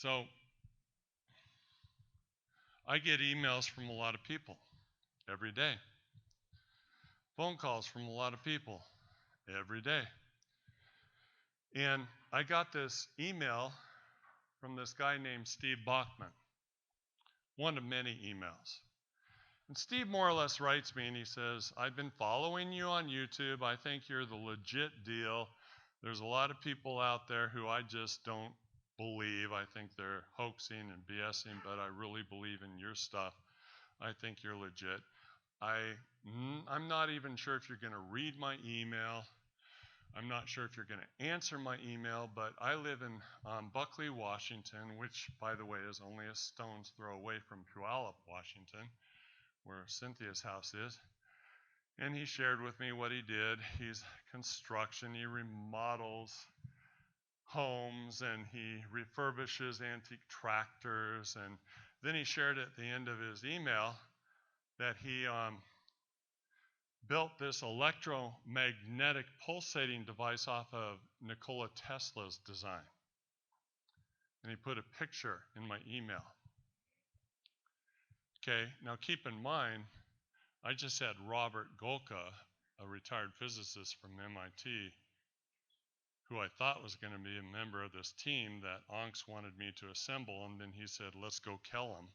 So I get emails from a lot of people every day, phone calls from a lot of people every day. And I got this email from this guy named Steve Bachman, one of many emails. And Steve more or less writes me and he says, I've been following you on YouTube. I think you're the legit deal. There's a lot of people out there who I just don't believe. I think they're hoaxing and BSing, but I really believe in your stuff. I think you're legit. I'm not even sure if you're going to read my email. I'm not sure if you're going to answer my email, but I live in Buckley, Washington, which, by the way, is only a stone's throw away from Puyallup, Washington, where Cynthia's house is. And he shared with me what he did. He's construction, he remodels homes, and he refurbishes antique tractors. And then he shared at the end of his email that he built this electromagnetic pulsating device off of Nikola Tesla's design. And he put a picture in my email. Okay, now keep in mind, I just had Robert Golka, a retired physicist from MIT, who I thought was going to be a member of this team that Onks wanted me to assemble, and then he said, let's go kill him.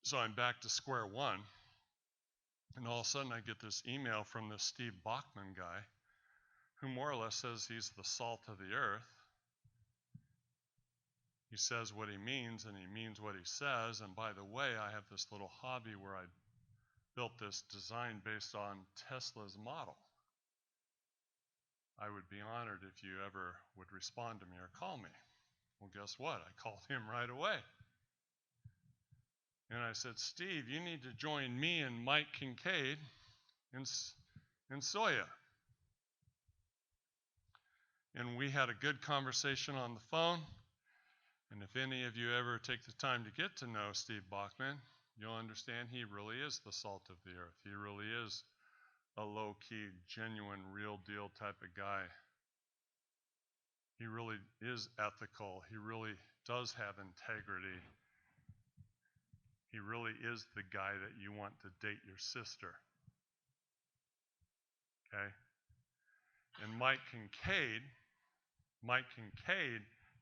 So I'm back to square one. And all of a sudden I get this email from this Steve Bachman guy who more or less says he's the salt of the earth. He says what he means and he means what he says. And by the way, I have this little hobby where I built this design based on Tesla's model. I would be honored if you ever would respond to me or call me. Well, guess what? I called him right away. And I said, Steve, you need to join me and Mike Kincaid in Soya. And we had a good conversation on the phone. And if any of you ever take the time to get to know Steve Bachman, you'll understand he really is the salt of the earth. He really is a low-key, genuine, real deal type of guy. He really is ethical. He really does have integrity. He really is the guy that you want to date your sister. Okay? And Mike Kincaid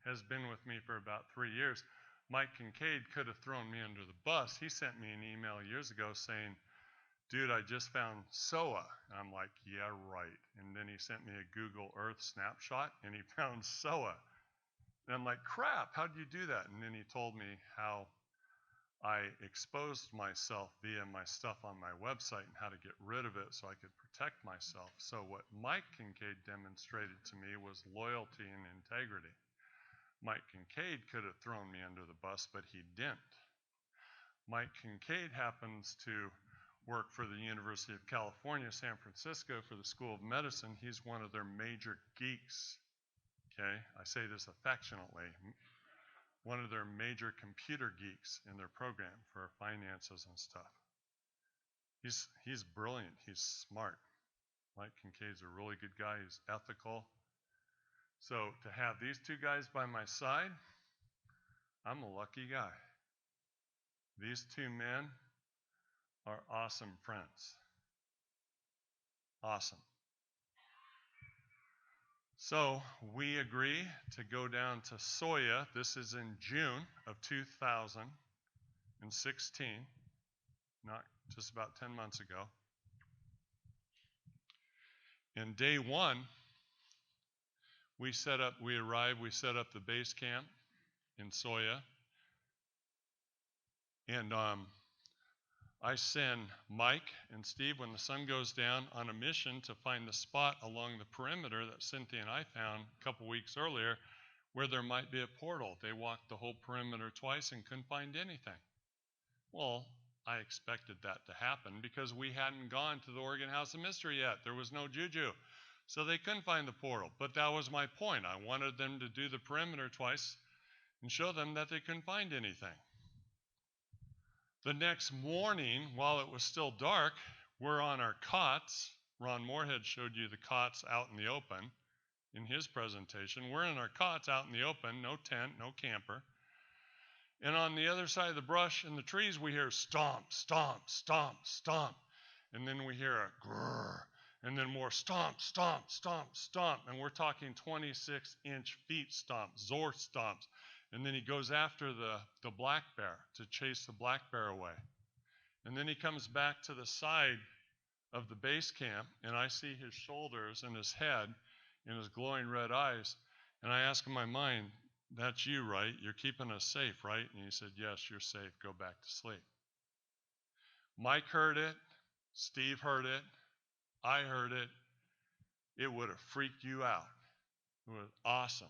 has been with me for about 3 years. Mike Kincaid could have thrown me under the bus. He sent me an email years ago saying, dude, I just found SOA. And I'm like, yeah, right. And then he sent me a Google Earth snapshot and he found SOA. And I'm like, crap, how did you do that? And then he told me how I exposed myself via my stuff on my website and how to get rid of it so I could protect myself. So what Mike Kincaid demonstrated to me was loyalty and integrity. Mike Kincaid could have thrown me under the bus, but he didn't. Mike Kincaid happens to work for the University of California, San Francisco, for the School of Medicine. He's one of their major geeks. Okay, I say this affectionately. One of their major computer geeks in their program for finances and stuff. He's brilliant. He's smart. Mike Kincaid's a really good guy. He's ethical. So to have these two guys by my side, I'm a lucky guy. These two men are awesome friends. Awesome. So we agree to go down to Soya. This is in June of 2016, not just about 10 months ago. And day one, we arrived, we set up the base camp in Soya. And I send Mike and Steve, when the sun goes down, on a mission to find the spot along the perimeter that Cynthia and I found a couple weeks earlier where there might be a portal. They walked the whole perimeter twice and couldn't find anything. Well, I expected that to happen because we hadn't gone to the Oregon House of Mystery yet. There was no juju. So they couldn't find the portal. But that was my point. I wanted them to do the perimeter twice and show them that they couldn't find anything. The next morning, while it was still dark, we're on our cots. Ron Moorhead showed you the cots out in the open in his presentation. We're in our cots out in the open, no tent, no camper. And on the other side of the brush and the trees, we hear stomp, stomp, stomp, stomp. And then we hear a grrr, and then more stomp, stomp, stomp, stomp. And we're talking 26-inch feet stomp, Zor stomps. And then he goes after the black bear to chase the black bear away. And then he comes back to the side of the base camp, and I see his shoulders and his head and his glowing red eyes. And I ask in my mind, that's you, right? You're keeping us safe, right? And he said, yes, you're safe. Go back to sleep. Mike heard it. Steve heard it. I heard it. It would have freaked you out. It was awesome.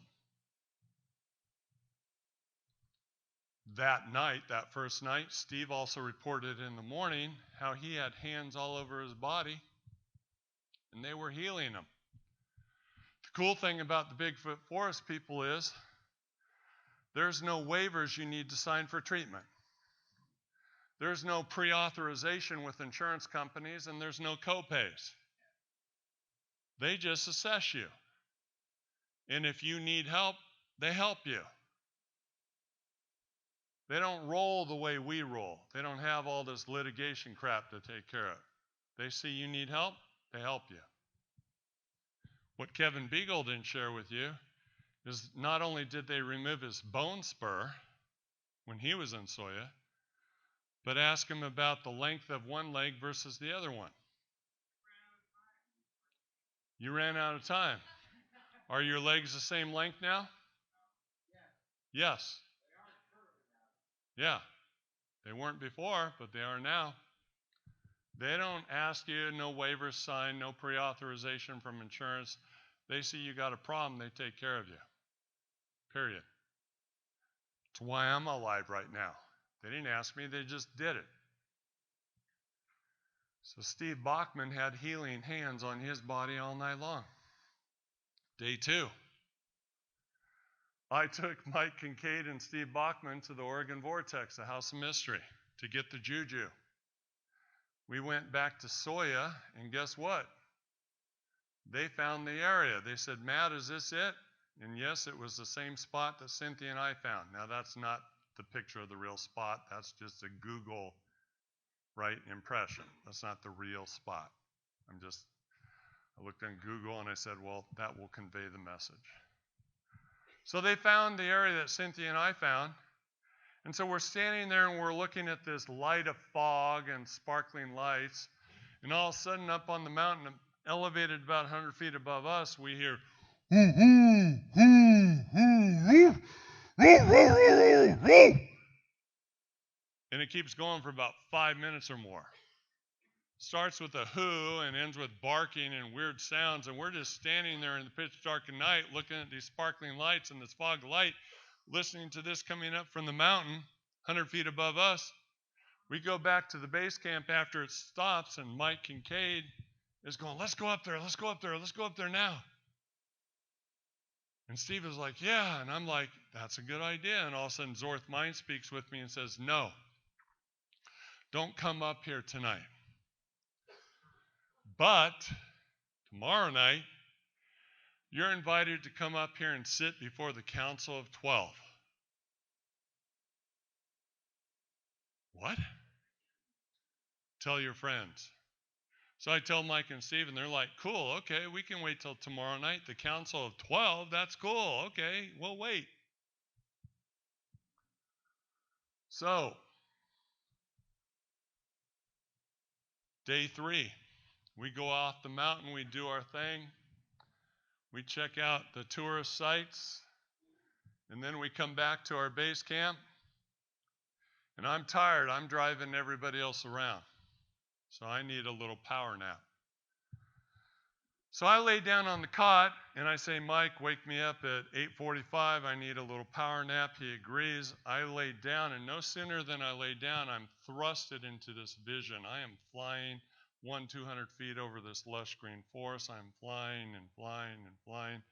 That night, that first night, Steve also reported in the morning how he had hands all over his body, and they were healing him. The cool thing about the Bigfoot Forest people is there's no waivers you need to sign for treatment. There's no pre-authorization with insurance companies, and there's no copays. They just assess you. And if you need help, they help you. They don't roll the way we roll. They don't have all this litigation crap to take care of. They see you need help, they help you. What Kevin Beagle didn't share with you is not only did they remove his bone spur when he was in Soya, but ask him about the length of one leg versus the other one. You ran out of time. Are your legs the same length now? Yes. Yeah. They weren't before, but they are now. They don't ask you, no waivers signed, no pre-authorization from insurance. They see you got a problem, they take care of you. Period. It's why I'm alive right now. They didn't ask me, they just did it. So Steve Bachman had healing hands on his body all night long. Day 2. I took Mike Kincaid and Steve Bachman to the Oregon Vortex, the House of Mystery, to get the juju. We went back to Soya, and guess what? They found the area. They said, Matt, is this it? And yes, it was the same spot that Cynthia and I found. Now, that's not the picture of the real spot. That's just a Google, right, impression. That's not the real spot. I looked on Google and I said, well, that will convey the message. So they found the area that Cynthia and I found. And so we're standing there and we're looking at this light of fog and sparkling lights. And all of a sudden up on the mountain, elevated about 100 feet above us, we hear, and it keeps going for about 5 minutes or more. Starts with a whoo and ends with barking and weird sounds, and we're just standing there in the pitch dark of night looking at these sparkling lights and this fog light, listening to this coming up from the mountain 100 feet above us. We go back to the base camp after it stops, and Mike Kincaid is going, let's go up there, let's go up there, let's go up there now. And Steve is like, yeah, and I'm like, that's a good idea. And all of a sudden Zorth Mind speaks with me and says, no, don't come up here tonight. But tomorrow night, you're invited to come up here and sit before the Council of 12. What? Tell your friends. So I tell Mike and Steve, and they're like, cool, okay, we can wait till tomorrow night. The Council of 12, that's cool, okay, we'll wait. So, day 3, we go off the mountain, we do our thing, we check out the tourist sites, and then we come back to our base camp, and I'm tired, I'm driving everybody else around, so I need a little power nap. So I lay down on the cot, and I say, Mike, wake me up at 8:45, I need a little power nap. He agrees. I lay down, and no sooner than I lay down, I'm thrusted into this vision. I am flying 200 feet over this lush green forest. I'm flying and flying and flying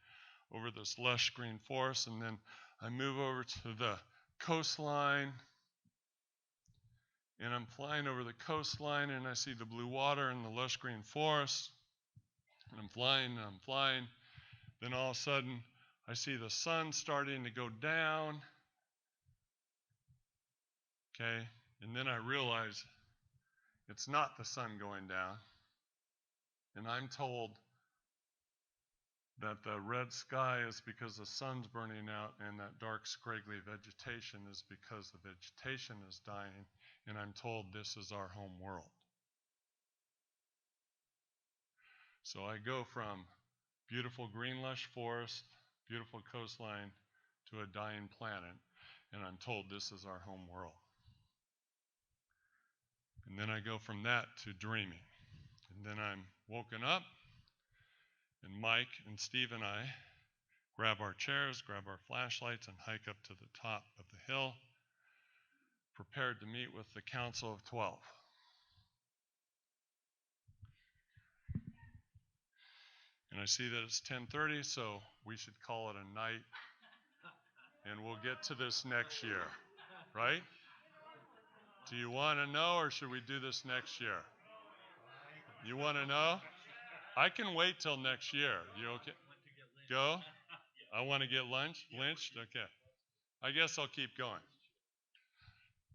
over this lush green forest, and then I move over to the coastline, and I'm flying over the coastline, and I see the blue water and the lush green forest. And I'm flying, Then all of a sudden, I see the sun starting to go down. Okay, and then I realize it's not the sun going down. And I'm told that the red sky is because the sun's burning out, and that dark, scraggly vegetation is because the vegetation is dying. And I'm told this is our home world. So I go from beautiful green lush forest, beautiful coastline, to a dying planet, and I'm told this is our home world. And then I go from that to dreaming. And then I'm woken up, and Mike and Steve and I grab our chairs, grab our flashlights, and hike up to the top of the hill, prepared to meet with the Council of 12. And I see that it's 10:30, so we should call it a night, and we'll get to this next year, right? Do you want to know, or should we do this next year? You want to know? I can wait till next year. You okay? Go? I want to get lynched? Okay. I guess I'll keep going.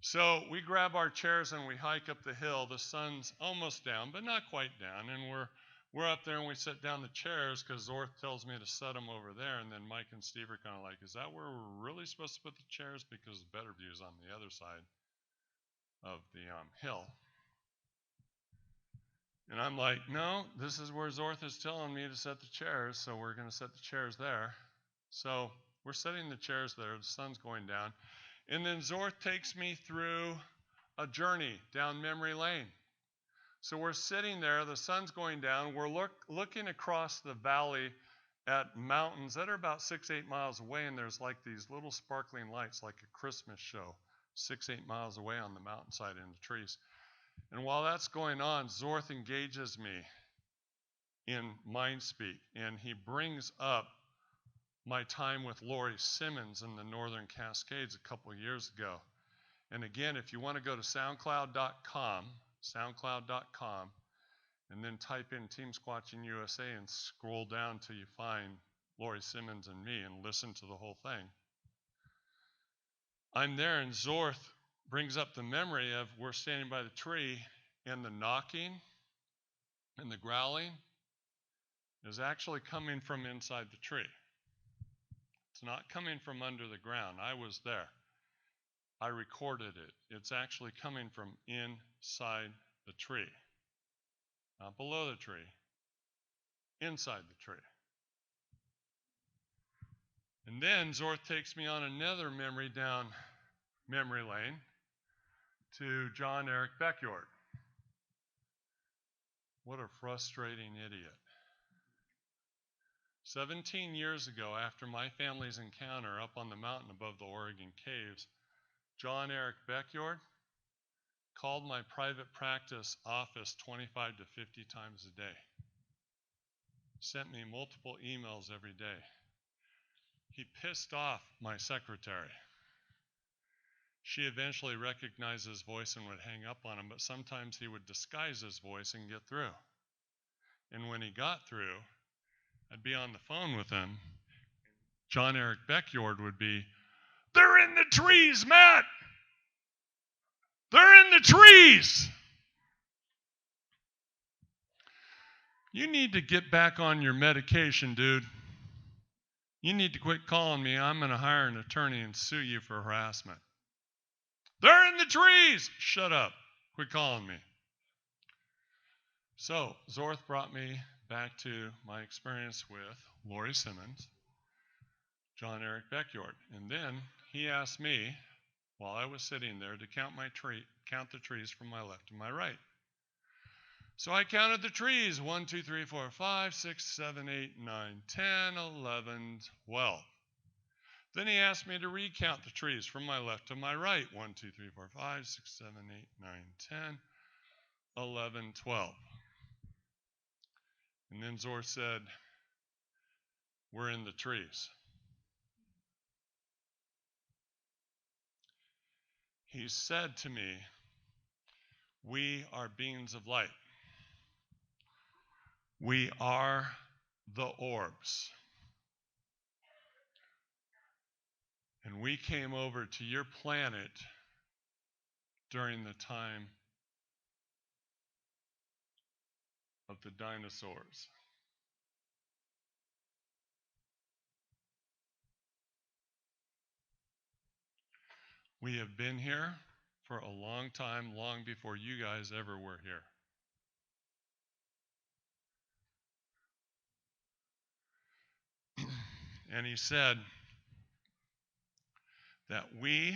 So we grab our chairs and we hike up the hill. The sun's almost down, but not quite down. And we're up there and we set down the chairs because Zorth tells me to set them over there. And then Mike and Steve are kind of like, is that where we're really supposed to put the chairs? Because the better view is on the other side of the hill. And I'm like, no, this is where Zorth is telling me to set the chairs, so we're going to set the chairs there. So we're setting the chairs there. The sun's going down. And then Zorth takes me through a journey down memory lane. So we're sitting there. The sun's going down. We're looking across the valley at mountains that are about 6-8 miles away, and there's like these little sparkling lights like a Christmas show 6-8 miles away on the mountainside in the trees. And while that's going on, Zorth engages me in mind speak, and he brings up my time with Lori Simmons in the Northern Cascades a couple of years ago. And again, if you want to go to SoundCloud.com, and then type in Team Squatching USA and scroll down till you find Lori Simmons and me and listen to the whole thing. I'm there, and Zorth brings up the memory of we're standing by the tree, and the knocking and the growling is actually coming from inside the tree. It's not coming from under the ground. I was there. I recorded it. It's actually coming from inside the tree. Not below the tree, inside the tree. And then Zorth takes me on another memory down memory lane to John Eric Beckyard. What a frustrating idiot. 17 years ago, after my family's encounter up on the mountain above the Oregon caves, John Eric Beckyard called my private practice office 25 to 50 times a day. Sent me multiple emails every day. He pissed off my secretary. She eventually recognized his voice and would hang up on him, but sometimes he would disguise his voice and get through. And when he got through, I'd be on the phone with him. John Eric Beckyard would be, "They're in the trees, Matt! They're in the trees!" You need to get back on your medication, dude. You need to quit calling me. I'm going to hire an attorney and sue you for harassment. They're in the trees! Shut up. Quit calling me. So Zorth brought me back to my experience with Lori Simmons, John Eric Beckyard. And then he asked me, while I was sitting there, to count the trees from my left to my right. So I counted the trees, 1, 2, 3, 4, 5, 6, 7, 8, 9, 10, 11, 12. Then he asked me to recount the trees from my left to my right, 1, 2, 3, 4, 5, 6, 7, 8, 9, 10, 11, 12. And then Zorth said, "We're in the trees." He said to me, "We are beings of light. We are the orbs. And we came over to your planet during the time of the dinosaurs. We have been here for a long time, long before you guys ever were here. And he said that we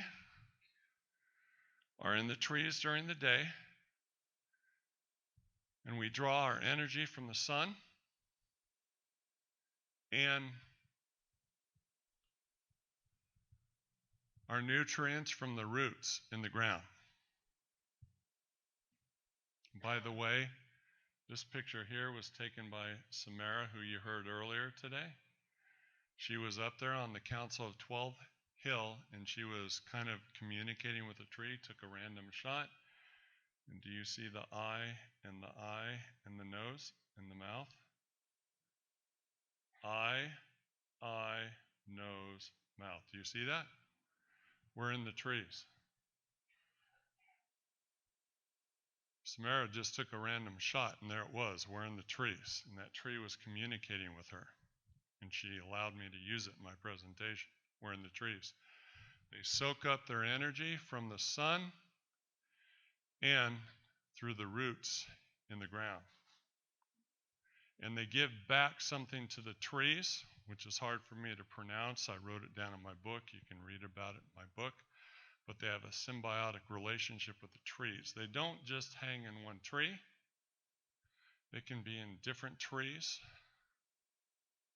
are in the trees during the day, and we draw our energy from the sun and our nutrients from the roots in the ground. By the way, this picture here was taken by Samara, who you heard earlier today. She was up there on the Council of 12 hill, and she was kind of communicating with a tree, took a random shot. And do you see the eye and the nose and the mouth? Eye, nose, mouth. Do you see that? We're in the trees. Samara just took a random shot, and there it was. We're in the trees. And that tree was communicating with her. And she allowed me to use it in my presentation. We're in the trees. They soak up their energy from the sun and through the roots in the ground. And they give back something to the trees, which is hard for me to pronounce. I wrote it down in my book. You can read about it in my book. But they have a symbiotic relationship with the trees. They don't just hang in one tree. They can be in different trees.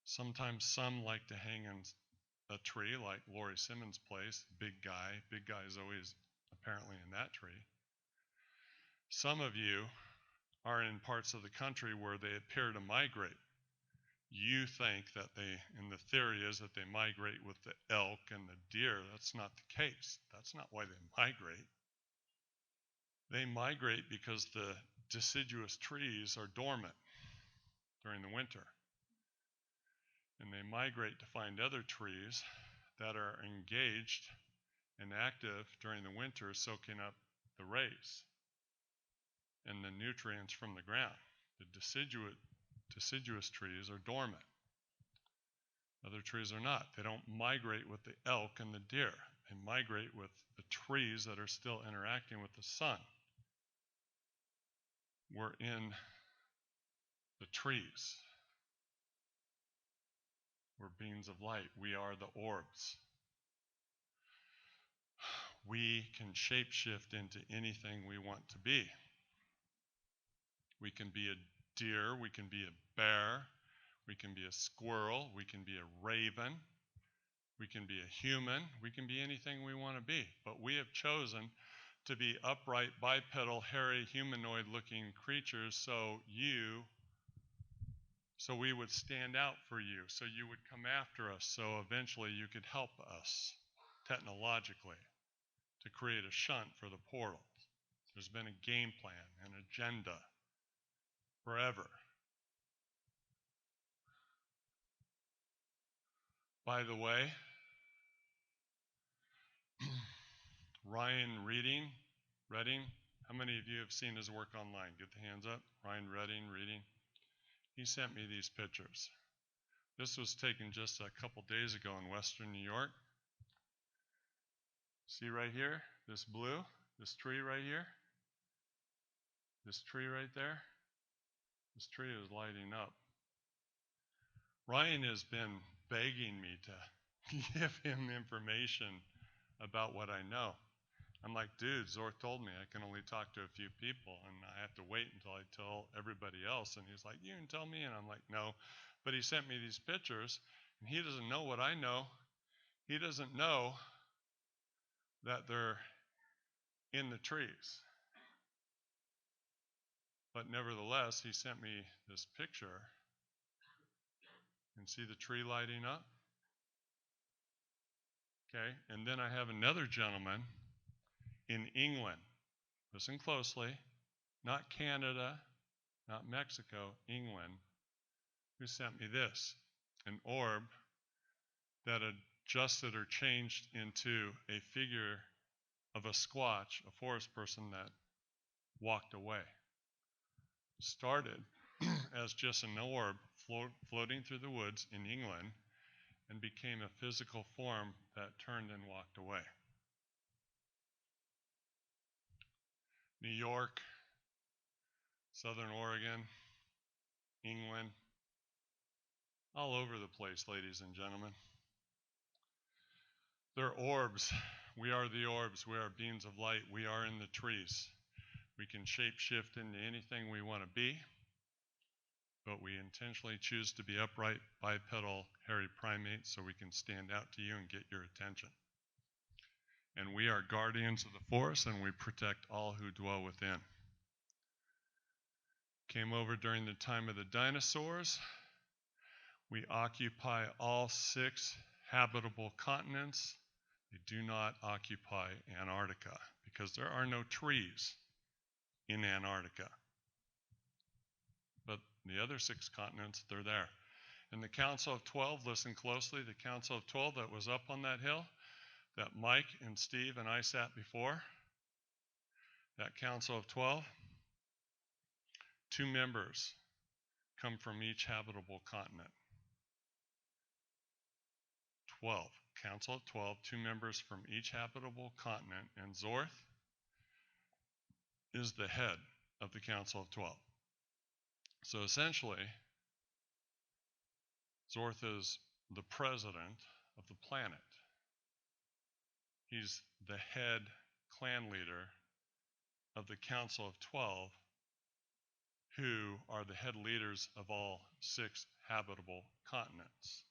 Sometimes some like to hang in a tree, like Laurie Simmons' place, big guy. Big guy is always apparently in that tree. Some of you are in parts of the country where they appear to migrate. You think that and the theory is that they migrate with the elk and the deer. That's not the case. That's not why they migrate. They migrate because the deciduous trees are dormant during the winter. And they migrate to find other trees that are engaged and active during the winter, soaking up the rays and the nutrients from the ground. The deciduous trees are dormant. Other trees are not. They don't migrate with the elk and the deer. They migrate with the trees that are still interacting with the sun. We're in the trees. We're beings of light. We are the orbs. We can shapeshift into anything we want to be. We can be a deer, we can be a bear, we can be a squirrel, we can be a raven, we can be a human, we can be anything we want to be. But we have chosen to be upright, bipedal, hairy, humanoid-looking creatures so we would stand out for you, so you would come after us, so eventually you could help us technologically to create a shunt for the portal. There's been a game plan, an agenda, forever. By the way, Ryan Reading, how many of you have seen his work online? Get the hands up. Ryan Reading. He sent me these pictures. This was taken just a couple days ago in Western New York. See right here, this blue, this tree right here, this tree right there, this tree is lighting up. Ryan has been begging me to give him information about what I know. I'm like, dude, Zor told me I can only talk to a few people and I have to wait until I tell everybody else. And he's like, you can tell me. And I'm like, no. But he sent me these pictures and he doesn't know what I know. He doesn't know that they're in the trees. But nevertheless, he sent me this picture. And see the tree lighting up? Okay, and then I have another gentleman in England. Listen closely. Not Canada, not Mexico, England, who sent me this, an orb that had adjusted or changed into a figure of a squatch, a forest person that walked away. Started as just an orb floating through the woods in England and became a physical form that turned and walked away. New York, Southern Oregon, England, all over the place, ladies and gentlemen. They're orbs. We are the orbs. We are beings of light. We are in the trees. We can shape shift into anything we want to be, but we intentionally choose to be upright, bipedal, hairy primates so we can stand out to you and get your attention. And we are guardians of the forest, and we protect all who dwell within. Came over during the time of the dinosaurs. We occupy all 6 habitable continents. They do not occupy Antarctica because there are no trees in Antarctica. But the other 6 continents, they're there. And the Council of 12, listen closely, the Council of 12 that was up on that hill, that Mike and Steve and I sat before, that Council of 12, 2 members come from each habitable continent. 12. Council of 12, 2 members from each habitable continent, and Zorth is the head of the Council of 12. So essentially, Zorth is the president of the planet. He's the head clan leader of the Council of 12, who are the head leaders of all 6 habitable continents.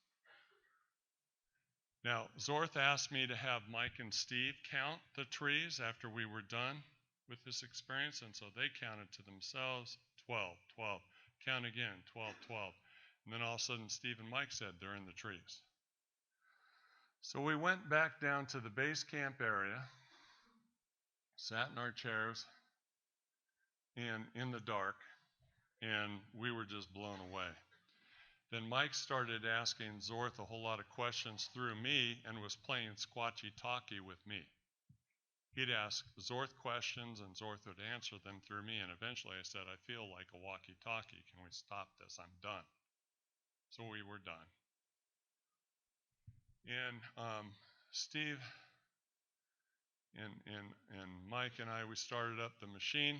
Now, Zorth asked me to have Mike and Steve count the trees after we were done with this experience, and so they counted to themselves, 12, 12. Count again, 12, 12. And then all of a sudden, Steve and Mike said, they're in the trees. So we went back down to the base camp area, sat in our chairs, and in the dark, and we were just blown away. Then Mike started asking Zorth a whole lot of questions through me and was playing squatchy talkie with me. He'd ask Zorth questions and Zorth would answer them through me, and eventually I said, I feel like a walkie-talkie. Can we stop this? I'm done. So we were done. And Steve and Mike and I, we started up the machine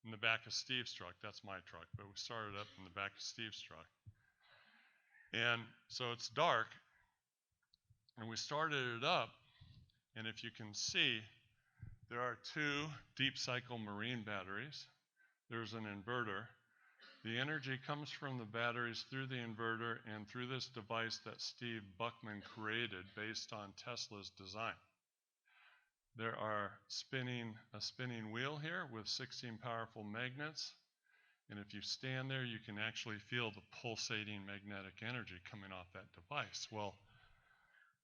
in the back of Steve's truck. That's my truck, but we started up in the back of Steve's truck. And so it's dark, and we started it up, and if you can see, there are 2 deep cycle marine batteries. There's an inverter. The energy comes from the batteries through the inverter and through this device that Steve Buckman created based on Tesla's design. There are a spinning wheel here with 16 powerful magnets. And if you stand there, you can actually feel the pulsating magnetic energy coming off that device. Well,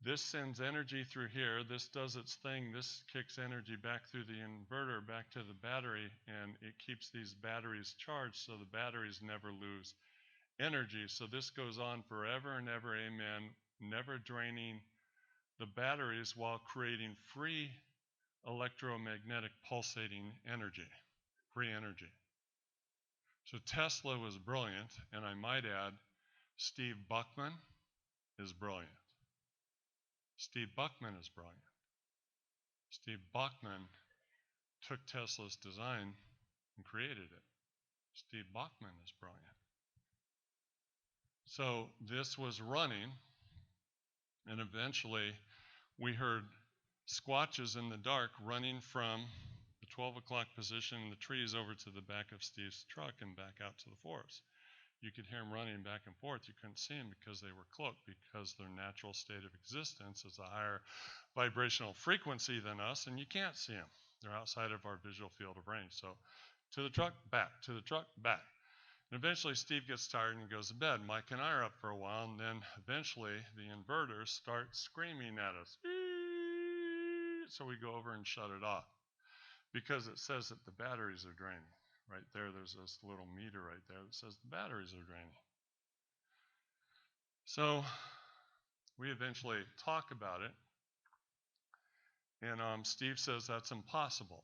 this sends energy through here. This does its thing. This kicks energy back through the inverter, back to the battery, and it keeps these batteries charged so the batteries never lose energy. So this goes on forever and ever, amen, never draining the batteries while creating free electromagnetic pulsating energy, free energy. So Tesla was brilliant, and I might add, Steve Buckman is brilliant. Steve Buckman is brilliant. Steve Buckman took Tesla's design and created it. Steve Buckman is brilliant. So this was running, and eventually we heard squatches in the dark running from the 12 o'clock position in the trees over to the back of Steve's truck and back out to the forest. You could hear them running back and forth. You couldn't see them because they were cloaked, because their natural state of existence is a higher vibrational frequency than us, and you can't see them. They're outside of our visual field of range. So to the truck, back, to the truck, back. And eventually Steve gets tired and goes to bed. Mike and I are up for a while, and then eventually the inverters start screaming at us. So we go over and shut it off because it says that the batteries are draining. Right there, there's this little meter right there that says the batteries are draining. So we eventually talk about it. And Steve says that's impossible.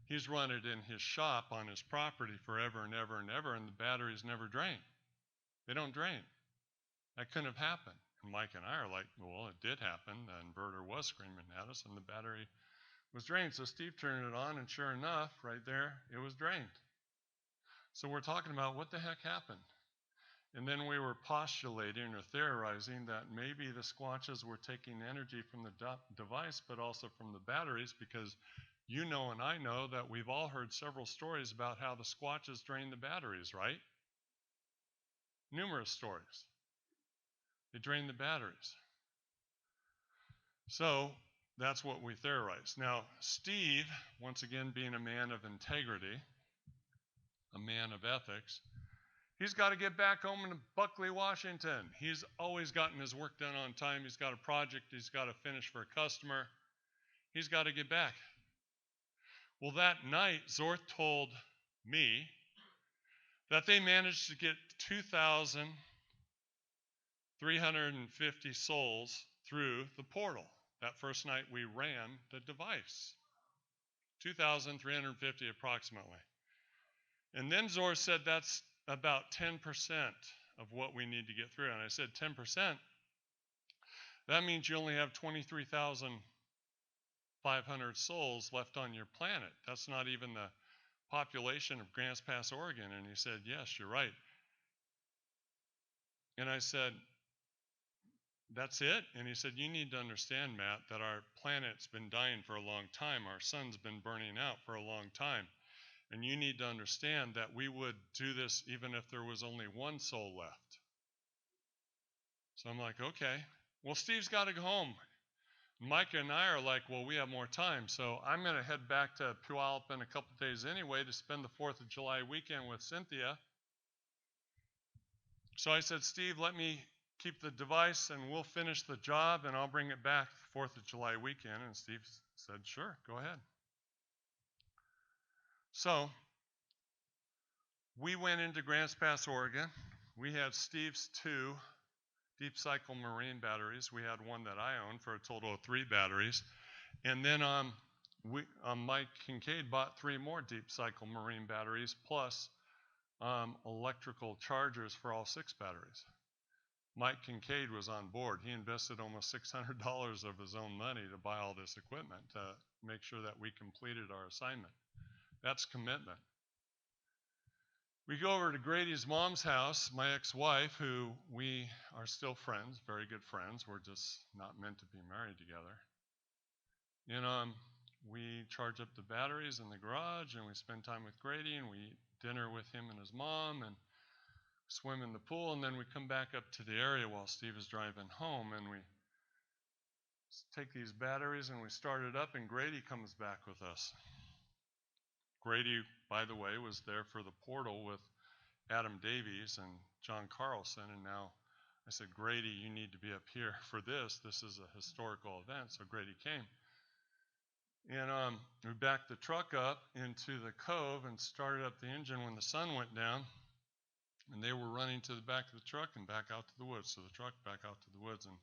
He's run it in his shop on his property forever and ever and ever, and the batteries never drain. They don't drain. That couldn't have happened. And Mike and I are like, well, it did happen. The inverter was screaming at us, and the battery was drained. So Steve turned it on, and sure enough, right there, it was drained. So we're talking about what the heck happened. And then we were postulating or theorizing that maybe the squatches were taking energy from the device, but also from the batteries, because you know and I know that we've all heard several stories about how the squatches drain the batteries, right? Numerous stories. They drain the batteries. So that's what we theorize. Now, Steve, once again being a man of integrity, a man of ethics, he's got to get back home in Buckley, Washington. He's always gotten his work done on time. He's got a project he's got to finish for a customer. He's got to get back. Well, that night, Zorth told me that they managed to get 2,350 souls through the portal. That first night we ran the device. 2,350 approximately. And then Zorth said that's about 10% of what we need to get through. And I said 10%? That means you only have 23,500 souls left on your planet. That's not even the population of Grants Pass, Oregon. And he said, yes, you're right. And I said, that's it? And he said, you need to understand, Matt, that our planet's been dying for a long time. Our sun's been burning out for a long time. And you need to understand that we would do this even if there was only one soul left. So I'm like, okay. Well, Steve's got to go home. Micah and I are like, well, we have more time. So I'm going to head back to Puyallup in a couple days anyway to spend the 4th of July weekend with Cynthia. So I said, Steve, let me keep the device and we'll finish the job and I'll bring it back the 4th of July weekend. And Steve said, sure, go ahead. So we went into Grants Pass, Oregon. We had Steve's 2 deep cycle marine batteries. We had one that I owned for a total of 3 batteries. And then Mike Kincaid bought 3 more deep cycle marine batteries plus electrical chargers for all 6 batteries. Mike Kincaid was on board. He invested almost $600 of his own money to buy all this equipment to make sure that we completed our assignment. That's commitment. We go over to Grady's mom's house, my ex-wife, who we are still friends, very good friends. We're just not meant to be married together. And we charge up the batteries in the garage, and we spend time with Grady, and we eat dinner with him and his mom, and swim in the pool, and then we come back up to the area while Steve is driving home, and we take these batteries and we start it up, and Grady comes back with us. Grady, by the way, was there for the portal with Adam Davies and John Carlson, and now I said, Grady, you need to be up here for this. This is a historical event, so Grady came. And we backed the truck up into the cove and started up the engine when the sun went down. And they were running to the back of the truck and back out to the woods. So the truck back out to the woods. And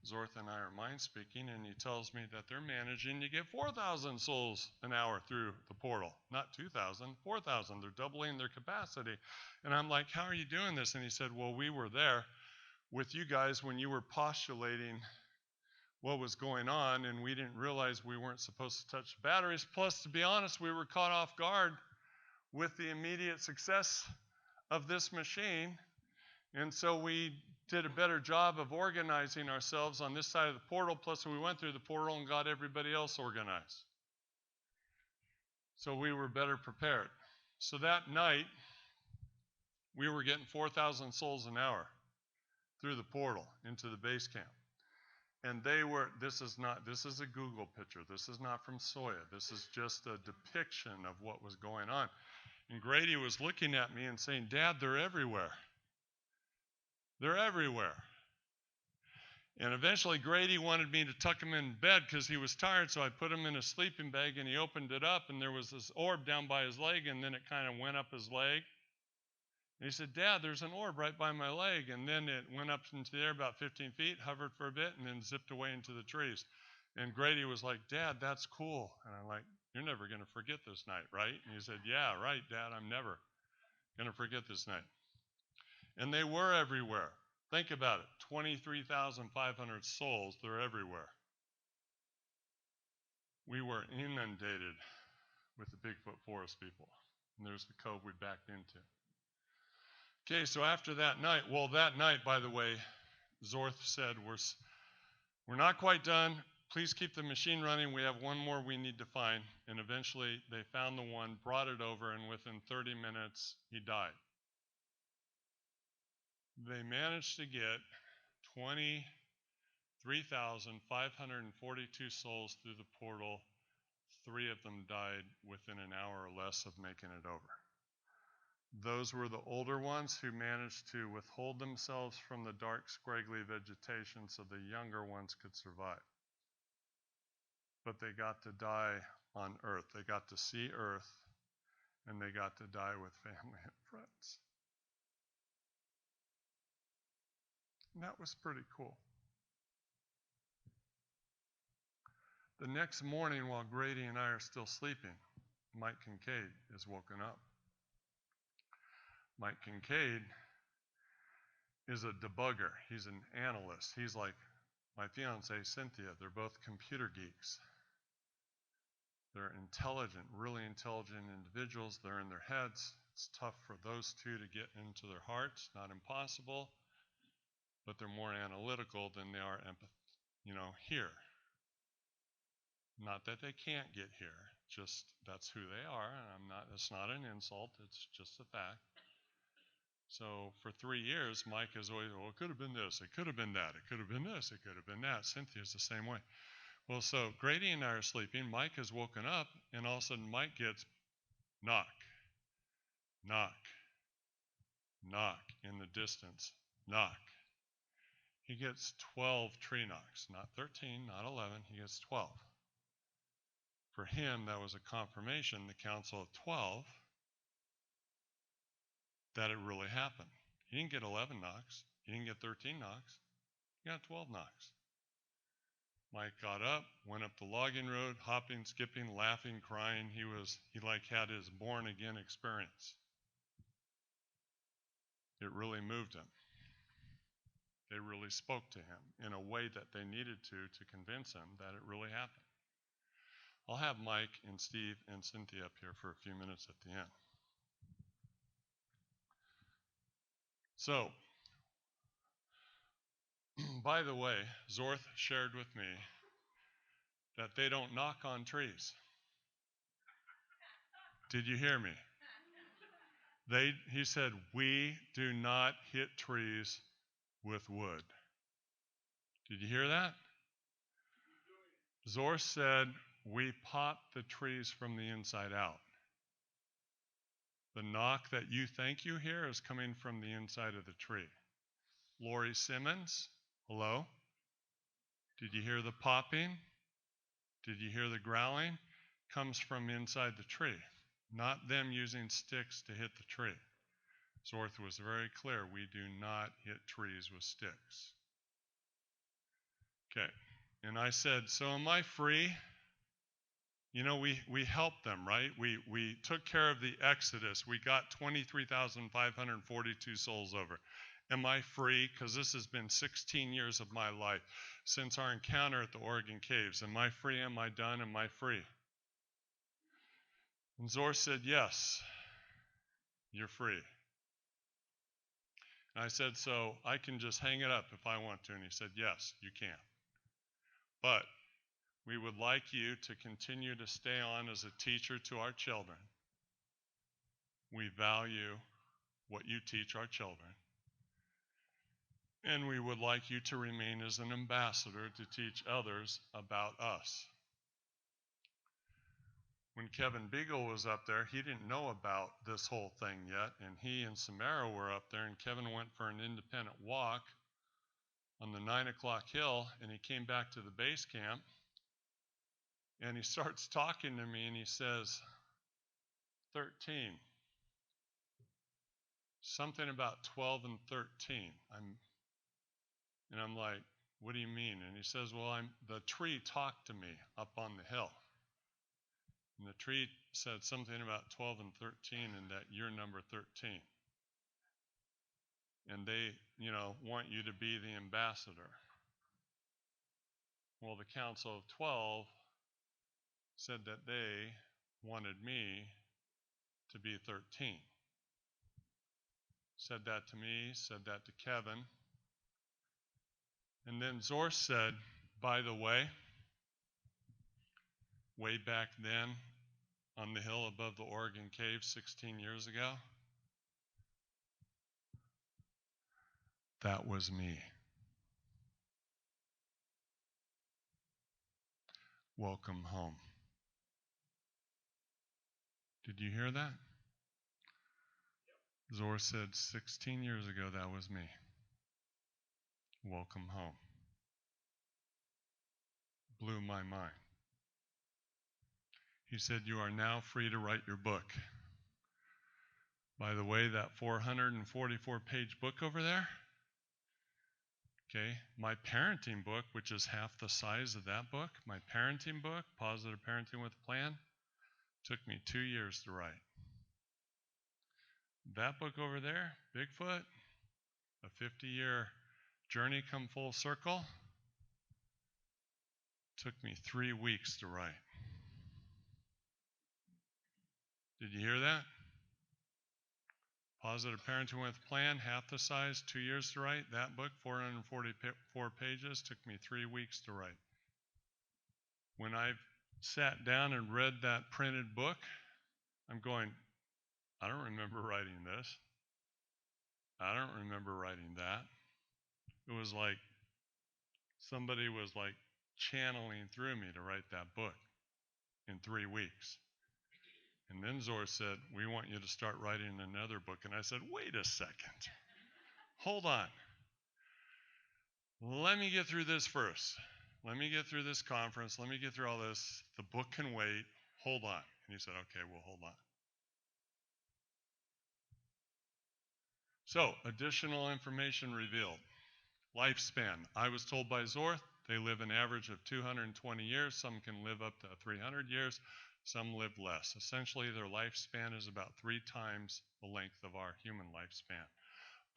Zorth and I are mind speaking, and he tells me that they're managing to get 4,000 souls an hour through the portal. Not 2,000, 4,000. They're doubling their capacity. And I'm like, how are you doing this? And he said, well, we were there with you guys when you were postulating what was going on, and we didn't realize we weren't supposed to touch the batteries. Plus, to be honest, we were caught off guard with the immediate success of this machine, and so we did a better job of organizing ourselves on this side of the portal, plus we went through the portal and got everybody else organized. So we were better prepared. So that night, we were getting 4,000 souls an hour through the portal into the base camp. And they were, this is a Google picture. This is not from Soya. This is just a depiction of what was going on. And Grady was looking at me and saying, Dad, they're everywhere. They're everywhere. And eventually Grady wanted me to tuck him in bed because he was tired, so I put him in a sleeping bag, and he opened it up, and there was this orb down by his leg, and then it kind of went up his leg. And he said, Dad, there's an orb right by my leg. And then it went up into the air about 15 feet, hovered for a bit, and then zipped away into the trees. And Grady was like, Dad, that's cool. And I'm like, you're never going to forget this night, right? And he said, yeah, right, Dad, I'm never going to forget this night. And they were everywhere. Think about it, 23,500 souls, they're everywhere. We were inundated with the Bigfoot Forest people. And there's the cove we backed into. Okay, so after that night, well, that night, by the way, Zorth said, we're not quite done. Please keep the machine running. We have one more we need to find. And eventually they found the one, brought it over, and within 30 minutes, he died. They managed to get 23,542 souls through the portal. 3 of them died within an hour or less of making it over. Those were the older ones who managed to withhold themselves from the dark, scraggly vegetation so the younger ones could survive. But they got to die on Earth. They got to see Earth, and they got to die with family and friends. And that was pretty cool. The next morning, while Grady and I are still sleeping, Mike Kincaid is woken up. Mike Kincaid is a debugger. He's an analyst. He's like my fiance, Cynthia. They're both computer geeks. They're intelligent, really intelligent individuals. They're in their heads. It's tough for those two to get into their hearts. Not impossible, but they're more analytical than they are here. Not that they can't get here, just that's who they are. And it's not an insult, it's just a fact. So for 3 years, Mike has always, well, it could have been this, it could have been that, it could have been this, it could have been that. Cynthia's the same way. Well, so Grady and I are sleeping. Mike has woken up, and all of a sudden Mike gets knock, knock, knock in the distance, knock. He gets 12 tree knocks, not 13, not 11, he gets 12. For him, that was a confirmation, the council of 12, that it really happened. He didn't get 11 knocks. He didn't get 13 knocks. He got 12 knocks. Mike got up, went up the logging road, hopping, skipping, laughing, crying. He had his born again experience. It really moved him. They really spoke to him in a way that they needed to convince him that it really happened. I'll have Mike and Steve and Cynthia up here for a few minutes at the end. So, by the way, Zorth shared with me that they don't knock on trees. Did you hear me? He said, we do not hit trees with wood. Did you hear that? Zorth said, we pop the trees from the inside out. The knock that you think you hear is coming from the inside of the tree. Lori Simmons, hello? Did you hear the popping? Did you hear the growling? Comes from inside the tree, not them using sticks to hit the tree. Zorth was very clear, we do not hit trees with sticks. Okay, and I said, so am I free? You know, we helped them, right? We took care of the Exodus. We got 23,542 souls over. Am I free? Because this has been 16 years of my life since our encounter at the Oregon Caves. Am I free? Am I done? Am I free? And Zorth said, yes, you're free. And I said, so I can just hang it up if I want to. And he said, yes, you can. But we would like you to continue to stay on as a teacher to our children. We value what you teach our children. And we would like you to remain as an ambassador to teach others about us. When Kevin Beagle was up there, he didn't know about this whole thing yet, and he and Samara were up there, and Kevin went for an independent walk on the 9 o'clock hill, and he came back to the base camp, and he starts talking to me, and he says, 13. something about 12 and 13. I'm like, what do you mean? And he says, well, the tree talked to me up on the hill. And the tree said something about 12 and 13 and that you're number 13. And they, want you to be the ambassador. Well, the Council of 12 said that they wanted me to be 13. Said that to me, said that to Kevin. And then Zor said, by the way back then on the hill above the Oregon Cave 16 years ago, that was me. Welcome home. Did you hear that? Zor said 16 years ago, that was me. Welcome home. Blew my mind. He said, you are now free to write your book. By the way, that 444-page book over there, okay, my parenting book, which is half the size of that book, my parenting book, Positive Parenting with a Plan, took me 2 years to write. That book over there, Bigfoot, a 50-year journey come full circle, took me 3 weeks to write. Did you hear that? Positive Parenting with a Plan, half the size, 2 years to write. That book, 444 pages, took me 3 weeks to write. When I've sat down and read that printed book, I'm going, I don't remember writing this. I don't remember writing that. It was like somebody was like channeling through me to write that book in 3 weeks. And then Zor said, we want you to start writing another book. And I said, wait a second. Hold on. Let me get through this first. Let me get through this conference. Let me get through all this. The book can wait. Hold on. And he said, okay, well, hold on. So, additional information revealed. Lifespan. I was told by Zor, they live an average of 220 years. Some can live up to 300 years. Some live less. Essentially, their lifespan is about 3 times the length of our human lifespan.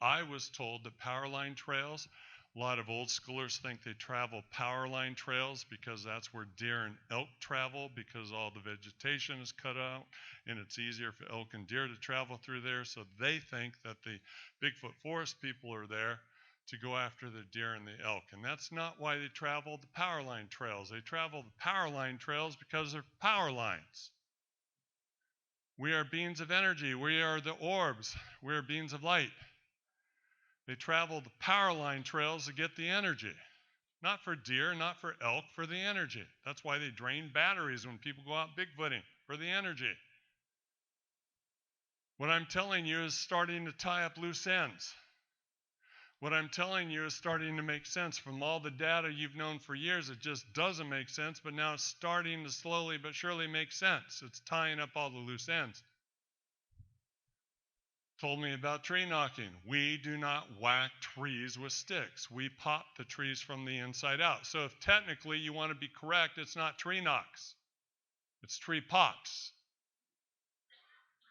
I was told that power line trails, a lot of old schoolers think they travel power line trails because that's where deer and elk travel because all the vegetation is cut out and it's easier for elk and deer to travel through there. So they think that the Bigfoot forest people are there to go after the deer and the elk. And that's not why they travel the power line trails. They travel the power line trails because they're power lines. We are beings of energy. We are the orbs. We are beings of light. They travel the power line trails to get the energy. Not for deer, not for elk, for the energy. That's why they drain batteries when people go out bigfooting, for the energy. What I'm telling you is starting to tie up loose ends. What I'm telling you is starting to make sense from all the data you've known for years. It just doesn't make sense, but now it's starting to slowly but surely make sense. It's tying up all the loose ends. Told me about tree knocking. We do not whack trees with sticks. We pop the trees from the inside out. So if technically you want to be correct, it's not tree knocks. It's tree pops.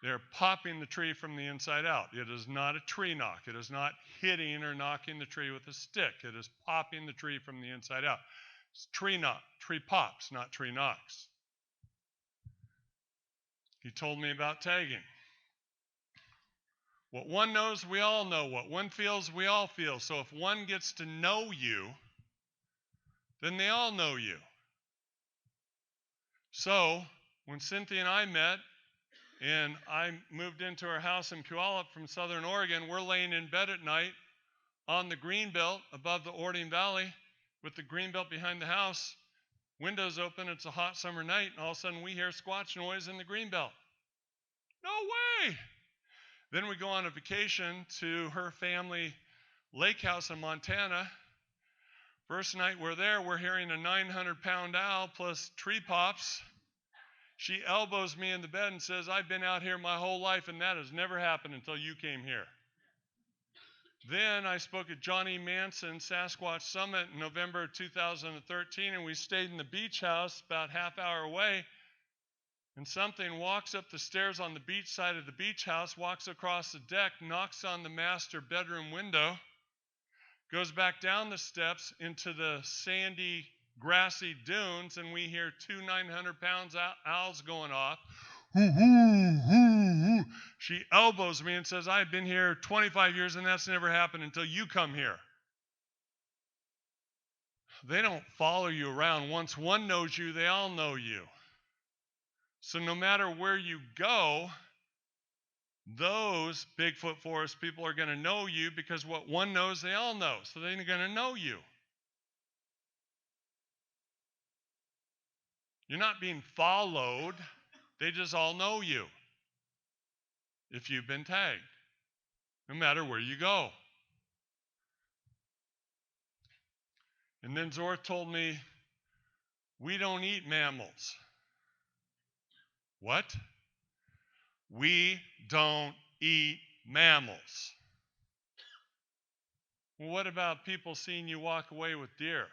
They're popping the tree from the inside out. It is not a tree knock. It is not hitting or knocking the tree with a stick. It is popping the tree from the inside out. It's tree knock, tree pops, not tree knocks. He told me about tagging. What one knows, we all know. What one feels, we all feel. So if one gets to know you, then they all know you. So when Cynthia and I met, and I moved into our house in Puyallup from Southern Oregon, we're laying in bed at night on the greenbelt above the Ording Valley with the greenbelt behind the house, windows open, it's a hot summer night, and all of a sudden we hear squatch noise in the greenbelt. No way! Then we go on a vacation to her family lake house in Montana. First night we're there, we're hearing a 900-pound owl plus tree pops. She elbows me in the bed and says, I've been out here my whole life and that has never happened until you came here. Then I spoke at Johnny Manson Sasquatch Summit in November 2013, and we stayed in the beach house about half hour away. And something walks up the stairs on the beach side of the beach house, walks across the deck, knocks on the master bedroom window, goes back down the steps into the sandy, grassy dunes, and we hear two 900-pound owls going off. Hoo, hoo, hoo, hoo. She elbows me and says, I've been here 25 years and that's never happened until you come here. They don't follow you around. Once one knows you, they all know you. So no matter where you go, those Bigfoot forest people are going to know you, because what one knows, they all know. So they're going to know you. You're not being followed. They just all know you if you've been tagged, no matter where you go. And then Zor told me, we don't eat mammals. What? We don't eat mammals. Well, what about people seeing you walk away with deer?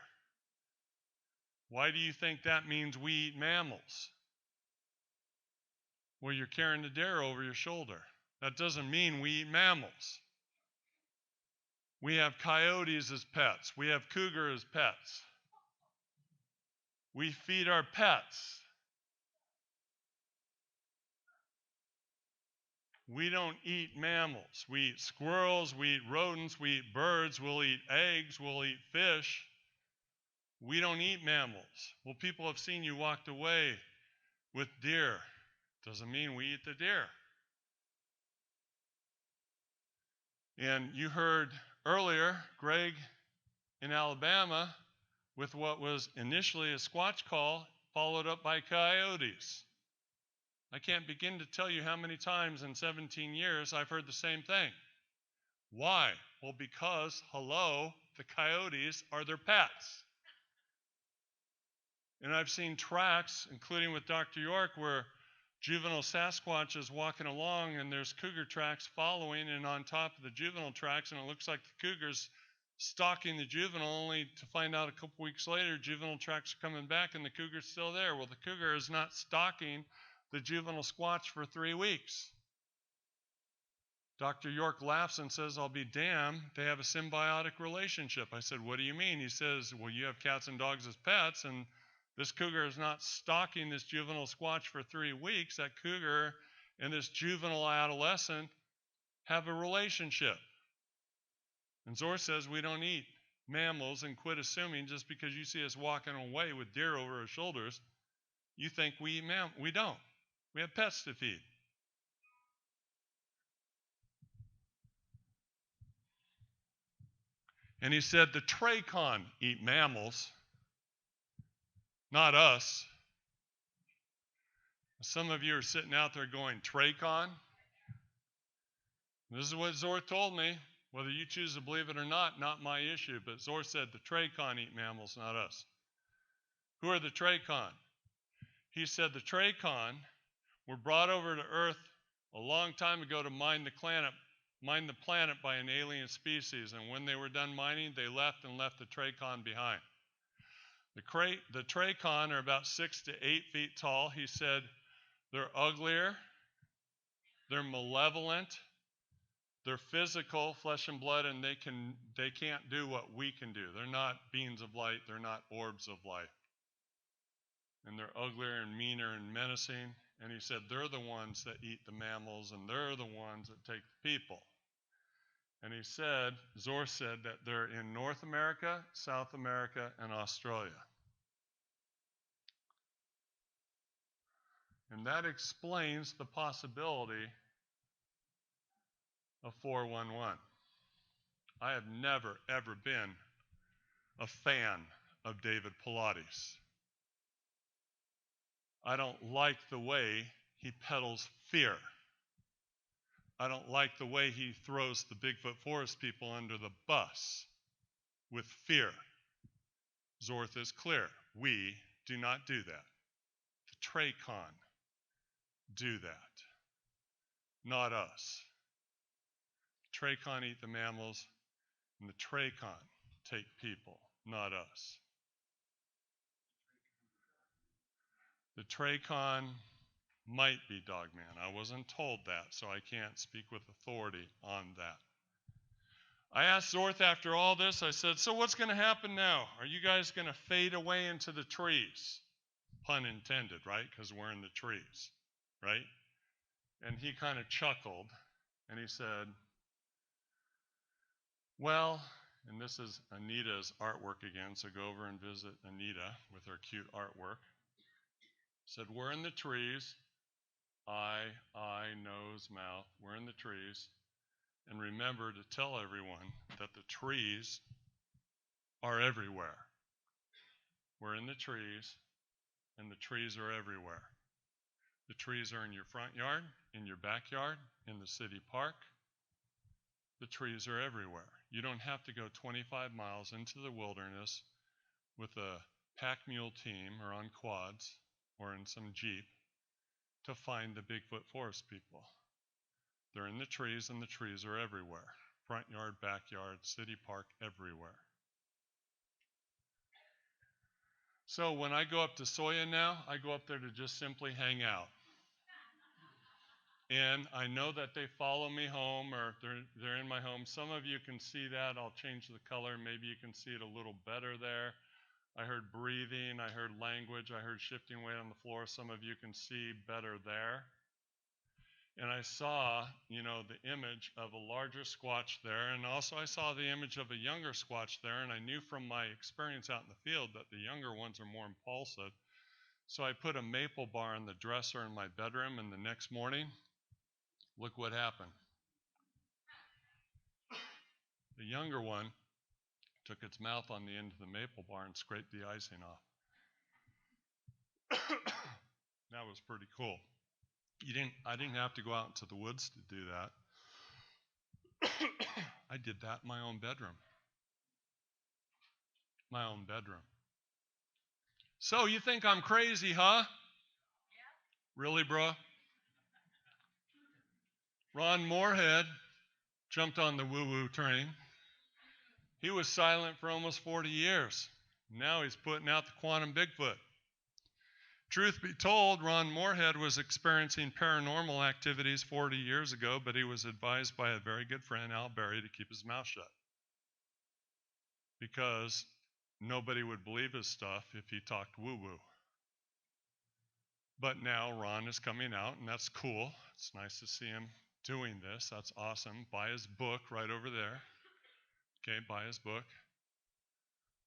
Why do you think that means we eat mammals? Well, you're carrying the deer over your shoulder. That doesn't mean we eat mammals. We have coyotes as pets. We have cougar as pets. We feed our pets. We don't eat mammals. We eat squirrels, we eat rodents, we eat birds, we'll eat eggs, we'll eat fish. We don't eat mammals. Well, people have seen you walked away with deer. Doesn't mean we eat the deer. And you heard earlier, Greg in Alabama, with what was initially a squatch call, followed up by coyotes. I can't begin to tell you how many times in 17 years I've heard the same thing. Why? Well, because, hello, the coyotes are their pets. And I've seen tracks, including with Dr. York, where juvenile Sasquatch is walking along and there's cougar tracks following, and on top of the juvenile tracks, and it looks like the cougar's stalking the juvenile, only to find out a couple weeks later juvenile tracks are coming back and the cougar's still there. Well, the cougar is not stalking the juvenile squatch for 3 weeks. Dr. York laughs and says, I'll be damned, they have a symbiotic relationship. I said, what do you mean? He says, well, you have cats and dogs as pets, and this cougar is not stalking this juvenile squatch for 3 weeks. That cougar and this juvenile adolescent have a relationship. And Zor says we don't eat mammals, and quit assuming just because you see us walking away with deer over our shoulders, you think we eat mammals. We don't. We have pets to feed. And he said the Trachon eat mammals, not us. Some of you are sitting out there going, Trachon? This is what Zor told me. Whether you choose to believe it or not my issue. But Zor said the Trachon eat mammals, not us. Who are the Trachon? He said the Trachon were brought over to Earth a long time ago to mine the planet by an alien species. And when they were done mining, they left the Trachon behind. The Trachon are about 6 to 8 feet tall. He said they're uglier, they're malevolent, they're physical, flesh and blood, and they can't do what we can do. They're not beings of light, they're not orbs of light. And they're uglier and meaner and menacing. And he said they're the ones that eat the mammals, and they're the ones that take the people. And he said, Zor said, that they're in North America, South America, and Australia. And that explains the possibility of 411. I have never, ever been a fan of David Pilates. I don't like the way he peddles fear. I don't like the way he throws the Bigfoot forest people under the bus with fear. Zorth is clear. We do not do that. The Trachon do that, not us. Trachon eat the mammals. And the Trachon take people, not us. The Trachon might be Dogman. I wasn't told that, so I can't speak with authority on that. I asked Zorth after all this, I said, so what's going to happen now? Are you guys going to fade away into the trees? Pun intended, right? Because we're in the trees, right? And he kind of chuckled, and he said, well, and this is Anita's artwork again, so go over and visit Anita with her cute artwork. Said, we're in the trees, eye, nose, mouth, we're in the trees. And remember to tell everyone that the trees are everywhere. We're in the trees, and the trees are everywhere. The trees are in your front yard, in your backyard, in the city park. The trees are everywhere. You don't have to go 25 miles into the wilderness with a pack mule team or on quads or in some Jeep to find the Bigfoot forest people. They're in the trees, and the trees are everywhere. Front yard, backyard, city park, everywhere. So when I go up to Soya now, I go up there to just simply hang out. And I know that they follow me home, or they're in my home. Some of you can see that. I'll change the color. Maybe you can see it a little better there. I heard breathing. I heard language. I heard shifting weight on the floor. Some of you can see better there. And I saw, the image of a larger squatch there. And also I saw the image of a younger squatch there. And I knew from my experience out in the field that the younger ones are more impulsive. So I put a maple bar on the dresser in my bedroom, and the next morning, look what happened. The younger one took its mouth on the end of the maple bar and scraped the icing off. That was pretty cool. I didn't have to go out into the woods to do that. I did that in my own bedroom. My own bedroom. So you think I'm crazy, huh? Yeah. Really, bro? Ron Moorhead jumped on the woo-woo train. He was silent for almost 40 years. Now he's putting out the quantum Bigfoot. Truth be told, Ron Moorhead was experiencing paranormal activities 40 years ago, but he was advised by a very good friend, Al Berry, to keep his mouth shut. Because nobody would believe his stuff if he talked woo-woo. But now Ron is coming out, and that's cool. It's nice to see him doing this. That's awesome. Buy his book right over there. Okay, buy his book.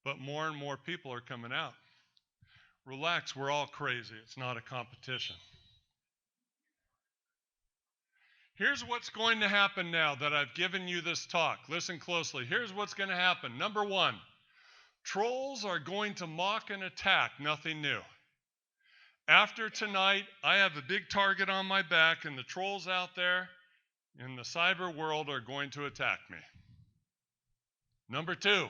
But more and more people are coming out. Relax, we're all crazy. It's not a competition. Here's what's going to happen now that I've given you this talk. Listen closely. Here's what's going to happen. Number one, trolls are going to mock and attack. Nothing new. After tonight, I have a big target on my back, and the trolls out there in the cyber world are going to attack me. Number two,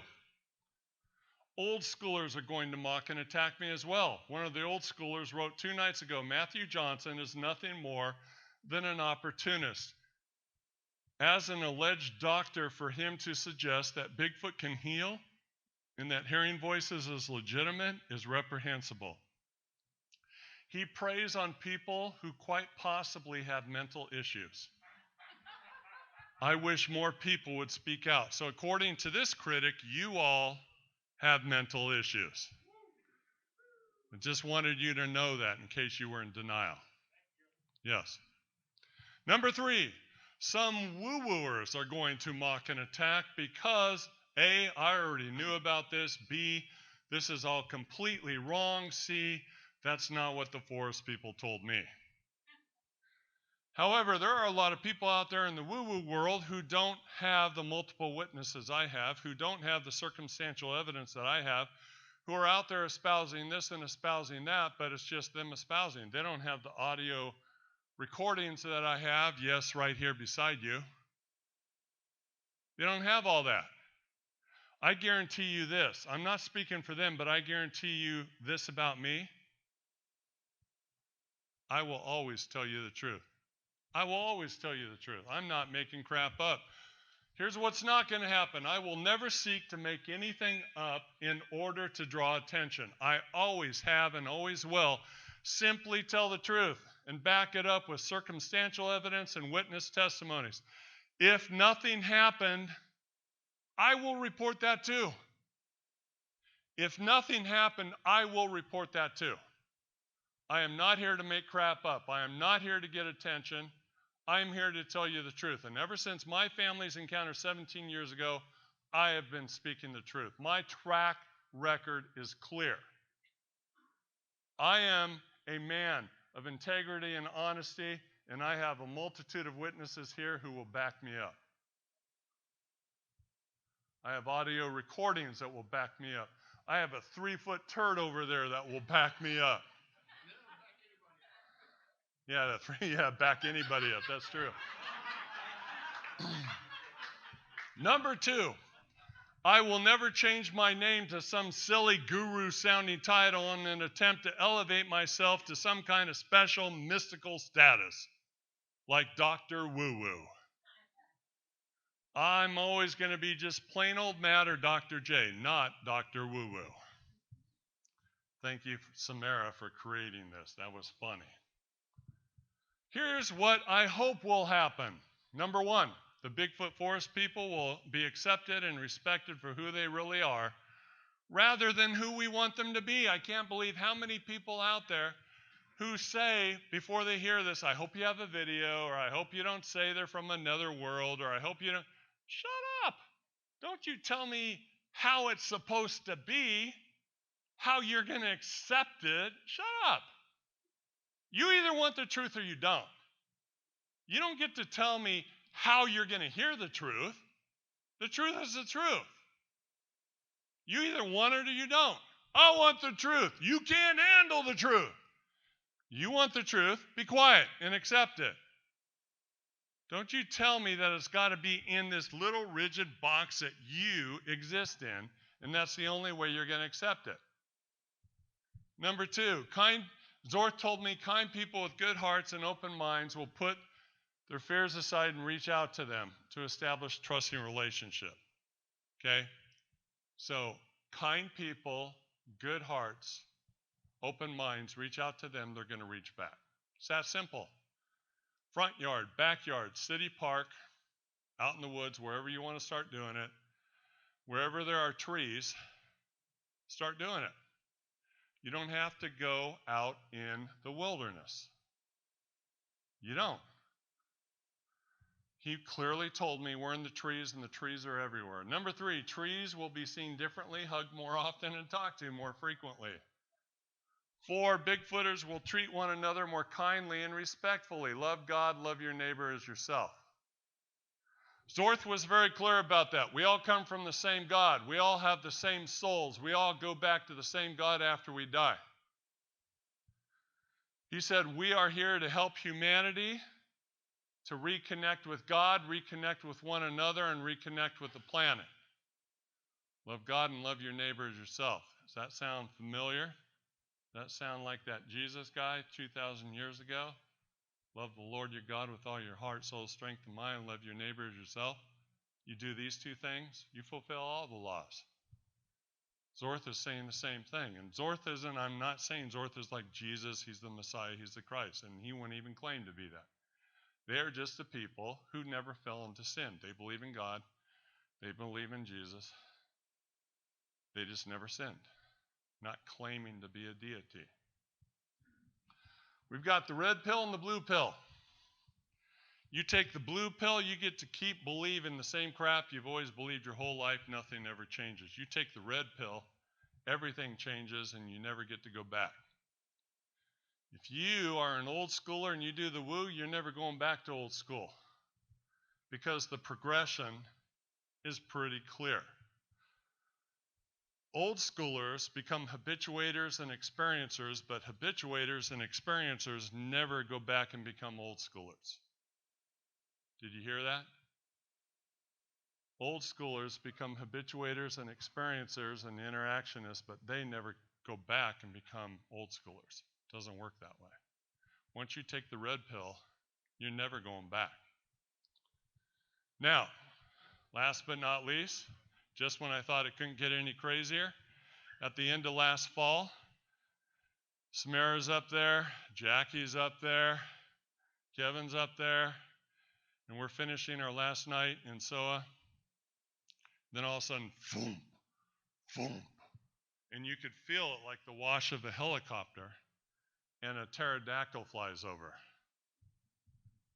old schoolers are going to mock and attack me as well. One of the old schoolers wrote 2 nights ago, Matthew Johnson is nothing more than an opportunist. As an alleged doctor, for him to suggest that Bigfoot can heal and that hearing voices is legitimate is reprehensible. He preys on people who quite possibly have mental issues. I wish more people would speak out. So according to this critic, you all have mental issues. I just wanted you to know that in case you were in denial. Yes. Number 3, some woo-wooers are going to mock and attack because A, I already knew about this. B, this is all completely wrong. C, that's not what the forest people told me. However, there are a lot of people out there in the woo-woo world who don't have the multiple witnesses I have, who don't have the circumstantial evidence that I have, who are out there espousing this and espousing that, but it's just them espousing. They don't have the audio recordings that I have, yes, right here beside you. They don't have all that. I guarantee you this. I'm not speaking for them, but I guarantee you this about me. I will always tell you the truth. I will always tell you the truth. I'm not making crap up. Here's what's not going to happen. I will never seek to make anything up in order to draw attention. I always have and always will simply tell the truth and back it up with circumstantial evidence and witness testimonies. If nothing happened, I will report that too. If nothing happened, I will report that too. I am not here to make crap up. I am not here to get attention. I'm here to tell you the truth. And ever since my family's encounter 17 years ago, I have been speaking the truth. My track record is clear. I am a man of integrity and honesty, and I have a multitude of witnesses here who will back me up. I have audio recordings that will back me up. I have a 3-foot turd over there that will back me up. Yeah, back anybody up. That's true. Number 2, I will never change my name to some silly guru-sounding title in an attempt to elevate myself to some kind of special mystical status, like Dr. Woo-Woo. I'm always going to be just plain old Matt or Dr. J, not Dr. Woo-Woo. Thank you, Samara, for creating this. That was funny. Here's what I hope will happen. Number 1, the Bigfoot Forest people will be accepted and respected for who they really are, rather than who we want them to be. I can't believe how many people out there who say, before they hear this, I hope you have a video, or I hope you don't say they're from another world, or I hope you don't. Shut up. Don't you tell me how it's supposed to be, how you're going to accept it. Shut up. You either want the truth or you don't. You don't get to tell me how you're going to hear the truth. The truth is the truth. You either want it or you don't. I want the truth. You can't handle the truth. You want the truth, be quiet and accept it. Don't you tell me that it's got to be in this little rigid box that you exist in, and that's the only way you're going to accept it. Number 2, Zorth told me kind people with good hearts and open minds will put their fears aside and reach out to them to establish trusting relationship. Okay? So, kind people, good hearts, open minds, reach out to them, they're going to reach back. It's that simple. Front yard, backyard, city park, out in the woods, wherever you want to start doing it, wherever there are trees, start doing it. You don't have to go out in the wilderness. You don't. He clearly told me we're in the trees, and the trees are everywhere. Number 3, trees will be seen differently, hugged more often, and talked to more frequently. 4, Bigfooters will treat one another more kindly and respectfully. Love God, love your neighbor as yourself. Zorth was very clear about that. We all come from the same God. We all have the same souls. We all go back to the same God after we die. He said, we are here to help humanity to reconnect with God, reconnect with one another, and reconnect with the planet. Love God and love your neighbor as yourself. Does that sound familiar? Does that sound like that Jesus guy 2,000 years ago? Love the Lord your God with all your heart, soul, strength, and mind. Love your neighbor as yourself. You do these 2 things, you fulfill all the laws. Zorth is saying the same thing. And Zorth isn't, I'm not saying Zorth is like Jesus, he's the Messiah, he's the Christ, and he wouldn't even claim to be that. They are just a people who never fell into sin. They believe in God. They believe in Jesus. They just never sinned, not claiming to be a deity. We've got the red pill and the blue pill. You take the blue pill, you get to keep believing the same crap you've always believed your whole life. Nothing ever changes. You take the red pill, everything changes, and you never get to go back. If you are an old schooler and you do the woo, you're never going back to old school, because the progression is pretty clear. Old schoolers become habituators and experiencers, but habituators and experiencers never go back and become old schoolers. Did you hear that? Old schoolers become habituators and experiencers and interactionists, but they never go back and become old schoolers. It doesn't work that way. Once you take the red pill, you're never going back. Now, Last but not least, just when I thought it couldn't get any crazier, at the end of last fall, Samara's up there, Jackie's up there, Kevin's up there, and we're finishing our last night in SOA. Then all of a sudden, boom, boom, and you could feel it like the wash of a helicopter, and a pterodactyl flies over.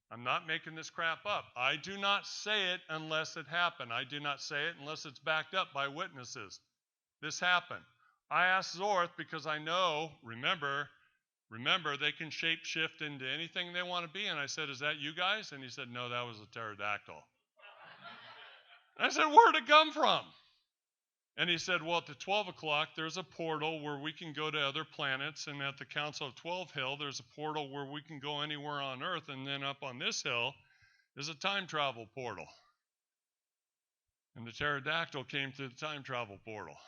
I'm not making this crap up. I do not say it unless it happened. I do not say it unless it's backed up by witnesses. This happened. I asked Zorth because I know, remember, they can shape shift into anything they want to be. And I said, is that you guys? And he said, no, that was a pterodactyl. I said, where'd it come from? And he said, well, at the 12 o'clock, there's a portal where we can go to other planets. And at the Council of 12 Hill, there's a portal where we can go anywhere on Earth. And then up on this hill is a time travel portal. And the pterodactyl came through the time travel portal.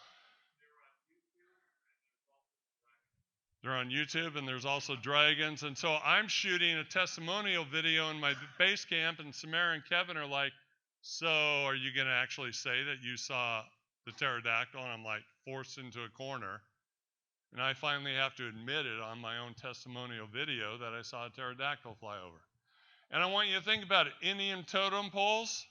They're on YouTube, and there's also dragons. And so I'm shooting a testimonial video in my base camp, and Samara and Kevin are like, so are you going to actually say that you saw the pterodactyl? And I'm like forced into a corner. And I finally have to admit it on my own testimonial video that I saw a pterodactyl fly over. And I want you to think about it. Indian totem poles,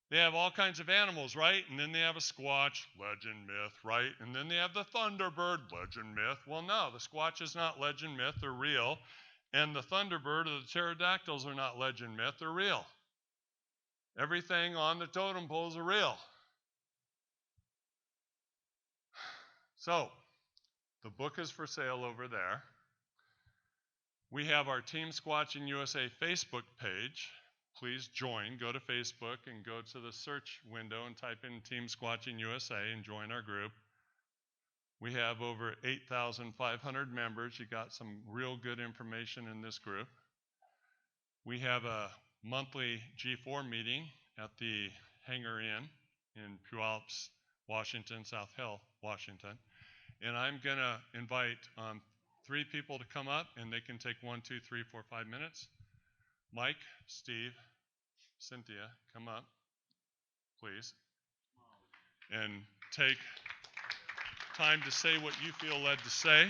they have all kinds of animals, right? And then they have a squatch, legend, myth, right? And then they have the thunderbird, legend, myth. Well, no, the squatch is not legend, myth, they're real. And the thunderbird or the pterodactyls are not legend, myth, they're real. Everything on the totem poles are real. So, the book is for sale over there. We have our Team Squatching USA Facebook page. Please join. Go to Facebook and go to the search window and type in Team Squatching USA and join our group. We have over 8,500 members. You got some real good information in this group. We have a monthly G4 meeting at the Hangar Inn in Puyallup, Washington, South Hill, Washington. And I'm going to invite 3 people to come up, and they can take 1, 2, 3, 4, 5 minutes. Mike, Steve, Cynthia, come up, please, and take time to say what you feel led to say.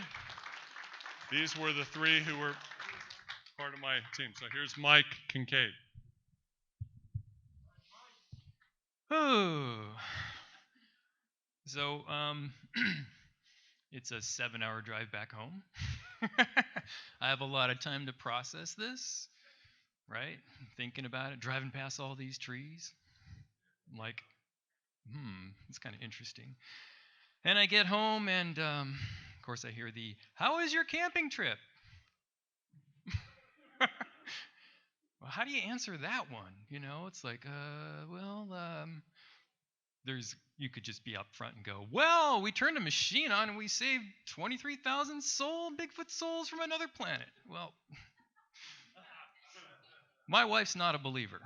These were the 3 who were part of my team. So here's Mike Kincaid. Oh. So, it's a 7-hour drive back home. I have a lot of time to process this, right? Thinking about it, driving past all these trees. I'm like, it's kind of interesting. And I get home, and of course I hear how was your camping trip? Well, how do you answer that one? You know, it's like, you could just be up front and go, well, we turned a machine on and we saved 23,000 Bigfoot souls from another planet. Well, my wife's not a believer,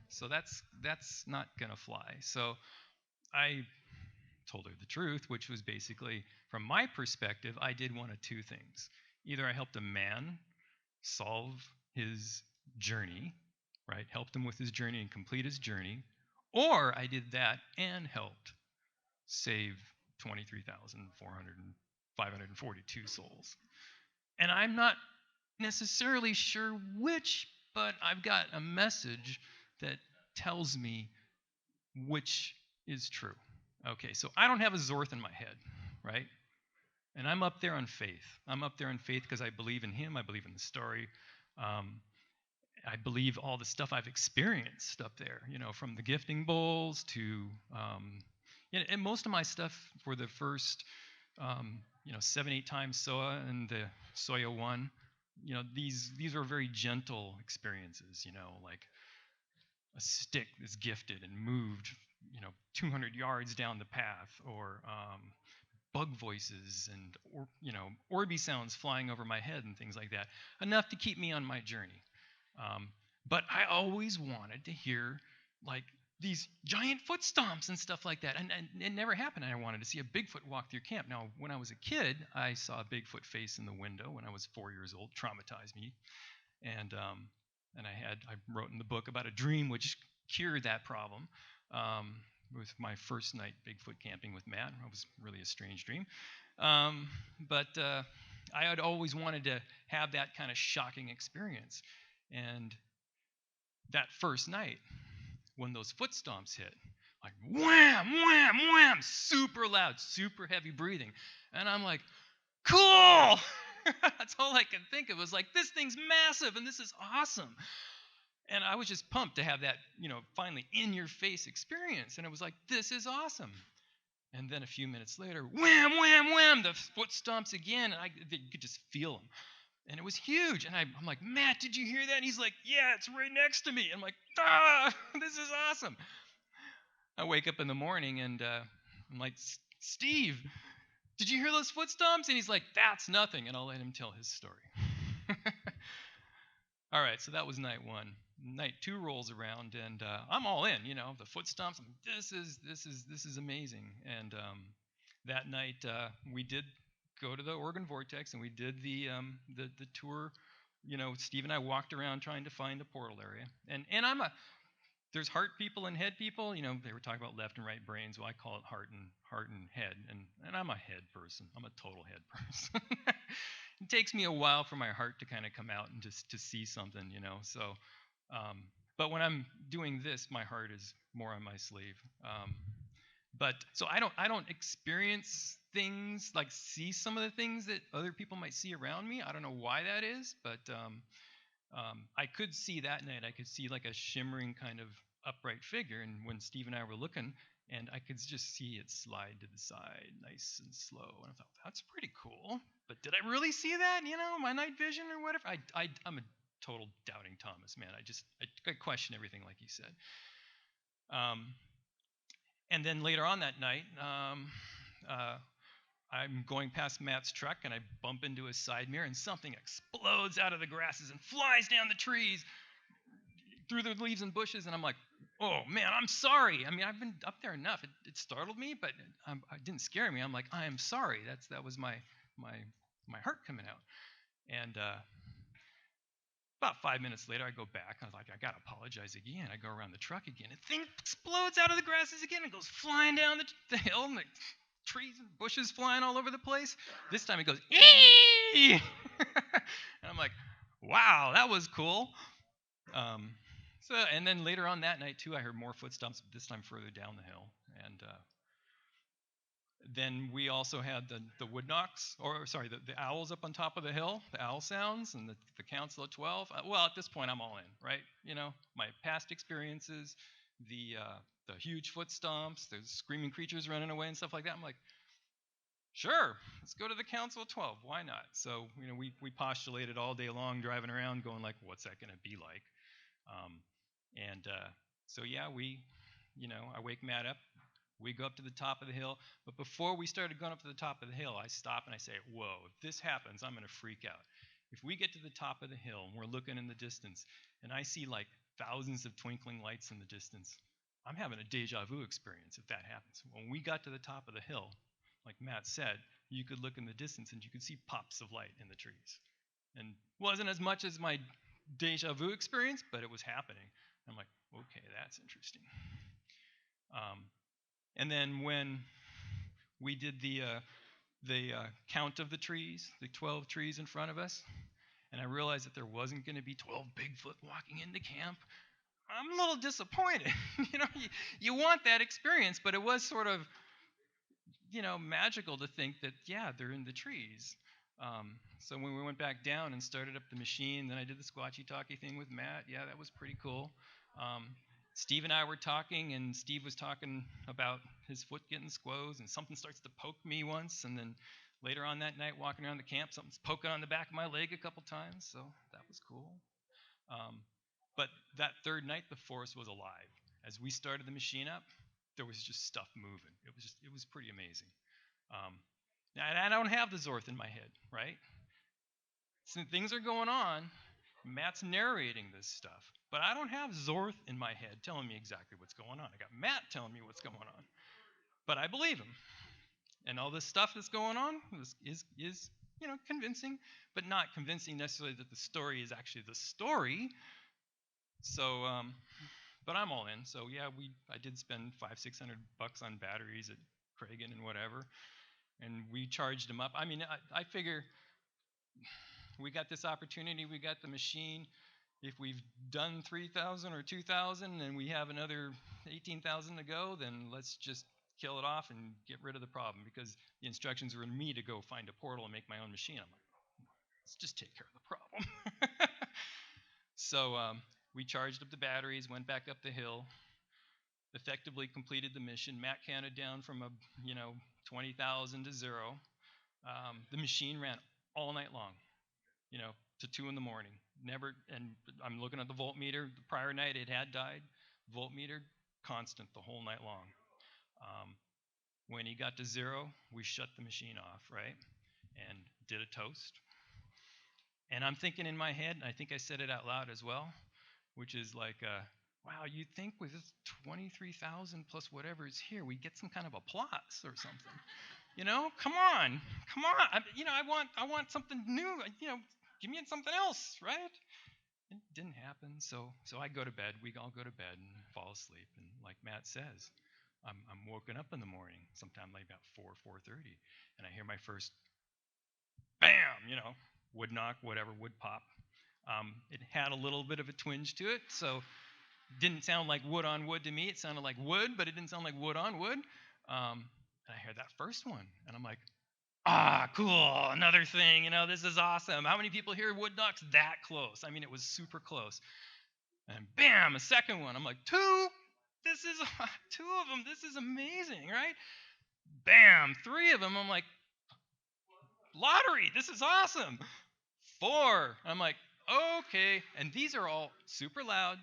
so that's not going to fly. So I told her the truth, which was basically, from my perspective, I did one of 2 things. Either I helped a man solve his journey, right? Helped him with his journey and complete his journey. Or I did that and helped save 23,542 souls. And I'm not necessarily sure which, but I've got a message that tells me which is true. Okay, so I don't have a Zorth in my head, right? And I'm up there on faith. I'm up there on faith because I believe in him. I believe in the story. I believe all the stuff I've experienced up there, from the gifting bowls to, and most of my stuff for the first, 7, 8 times SOA and the Soya 1, these were very gentle experiences, like a stick that's gifted and moved, 200 yards down the path, or bug voices and, Orby sounds flying over my head and things like that, enough to keep me on my journey. But I always wanted to hear like these giant foot stomps and stuff like that. And it never happened. I wanted to see a Bigfoot walk through camp. Now, when I was a kid, I saw a Bigfoot face in the window when I was 4 years old, traumatized me. And I wrote in the book about a dream which cure that problem. With my first night Bigfoot camping with Matt, it was really a strange dream. But I had always wanted to have that kind of shocking experience. And that first night, when those foot stomps hit, like wham, wham, wham, super loud, super heavy breathing. And I'm like, cool! That's all I could think of. It was like, this thing's massive and this is awesome. And I was just pumped to have that, finally in-your-face experience. And it was like, this is awesome. And then a few minutes later, wham, wham, wham, the foot stomps again. And you could just feel them. And it was huge. And I'm like, Matt, did you hear that? And he's like, yeah, it's right next to me. I'm like, this is awesome. I wake up in the morning and I'm like, Steve, did you hear those foot stomps? And he's like, that's nothing. And I'll let him tell his story. All right, so that was night one. Night two rolls around, and I'm all in. The foot stomps. This is amazing. And that night we did go to the Oregon Vortex, and we did the tour. Steve and I walked around trying to find a portal area. And there's heart people and head people. They were talking about left and right brains. Well, I call it heart and head. And I'm a head person. I'm a total head person. It takes me a while for my heart to kind of come out and just to see something, So, but when I'm doing this, my heart is more on my sleeve. But so I don't experience things like see some of the things that other people might see around me. I don't know why that is, but I could see that night. I could see like a shimmering kind of upright figure, and when Steve and I were looking, and I could just see it slide to the side, nice and slow. And I thought, that's pretty cool. But did I really see that? My night vision or whatever. I'm a total doubting Thomas, man. I question everything like he said. And then later on that night, I'm going past Matt's truck and I bump into his side mirror and something explodes out of the grasses and flies down the trees through the leaves and bushes. And I'm like, oh man, I'm sorry. I mean, I've been up there enough. It startled me, but it didn't scare me. I'm like, I am sorry. That was my heart coming out. And about 5 minutes later, I go back. I was like, I got to apologize again. I go around the truck again. And thing explodes out of the grasses again and goes flying down the hill. And the trees and bushes flying all over the place. This time it goes, ee! And I'm like, wow, that was cool. And then later on that night, too, I heard more footsteps, this time further down the hill. And then we also had the woodknocks, the owls up on top of the hill, the owl sounds, and the Council of 12. Well, at this point, I'm all in, right? My past experiences, the huge foot stomps, there's screaming creatures running away and stuff like that. I'm like, sure, let's go to the Council of 12. Why not? So, we postulated all day long, driving around, going like, what's that going to be like? So yeah, I wake Matt up. We go up to the top of the hill. But before we started going up to the top of the hill, I stop and I say, whoa, if this happens, I'm going to freak out. If we get to the top of the hill and we're looking in the distance and I see like thousands of twinkling lights in the distance, I'm having a deja vu experience if that happens. When we got to the top of the hill, like Matt said, you could look in the distance and you could see pops of light in the trees. And wasn't as much as my deja vu experience, but it was happening. I'm like, okay, that's interesting. And then when we did the count of the trees, the 12 trees in front of us, and I realized that there wasn't going to be 12 Bigfoot walking into camp, I'm a little disappointed. You want that experience, but it was sort of, magical to think that, yeah, they're in the trees. So when we went back down and started up the machine, then I did the squatchy talkie thing with Matt. Yeah, that was pretty cool. Steve and I were talking, and Steve was talking about his foot getting squoze, and something starts to poke me once, and then later on that night, walking around the camp, something's poking on the back of my leg a couple times, so that was cool. But that third night, the forest was alive. As we started the machine up, there was just stuff moving. It was pretty amazing. And I don't have the Zorth in my head, right? So things are going on. Matt's narrating this stuff. But I don't have Zorth in my head telling me exactly what's going on. I got Matt telling me what's going on. But I believe him. And all this stuff that's going on is convincing, but not convincing necessarily that the story is actually the story. So But I'm all in. So yeah, I did spend $500-600 on batteries at Kragen and whatever, and we charged them up. I mean, I figure we got this opportunity, we got the machine. If we've done 3,000 or 2,000 and we have another 18,000 to go, then let's just kill it off and get rid of the problem, because the instructions were me to go find a portal and make my own machine. I'm like, let's just take care of the problem. So we charged up the batteries, went back up the hill, effectively completed the mission. Matt counted down from 20,000 to 0. The machine ran all night long, to 2 in the morning. Never, and I'm looking at the voltmeter. The prior night it had died. Voltmeter constant the whole night long. When he got to 0, we shut the machine off, right? And did a toast. And I'm thinking in my head, and I think I said it out loud as well, which is like, wow, you'd think with this 23,000 plus whatever is here, we'd get some kind of applause or something. Come on. I want something new. Give me something else, right? It didn't happen. So I go to bed. We all go to bed and fall asleep. And like Matt says, I'm woken up in the morning, sometime like about 4:30, and I hear my first bam, wood knock, whatever, wood pop. It had a little bit of a twinge to it, so it didn't sound like wood on wood to me. It sounded like wood, but it didn't sound like wood on wood. And I heard that first one, and I'm like, cool, another thing, this is awesome. How many people hear wood knocks that close? I mean, it was super close. And bam, a second one. I'm like, 2? This is 2 of them. This is amazing, right? Bam, 3 of them. I'm like, lottery, this is awesome. 4. I'm like, okay. And these are all super loud,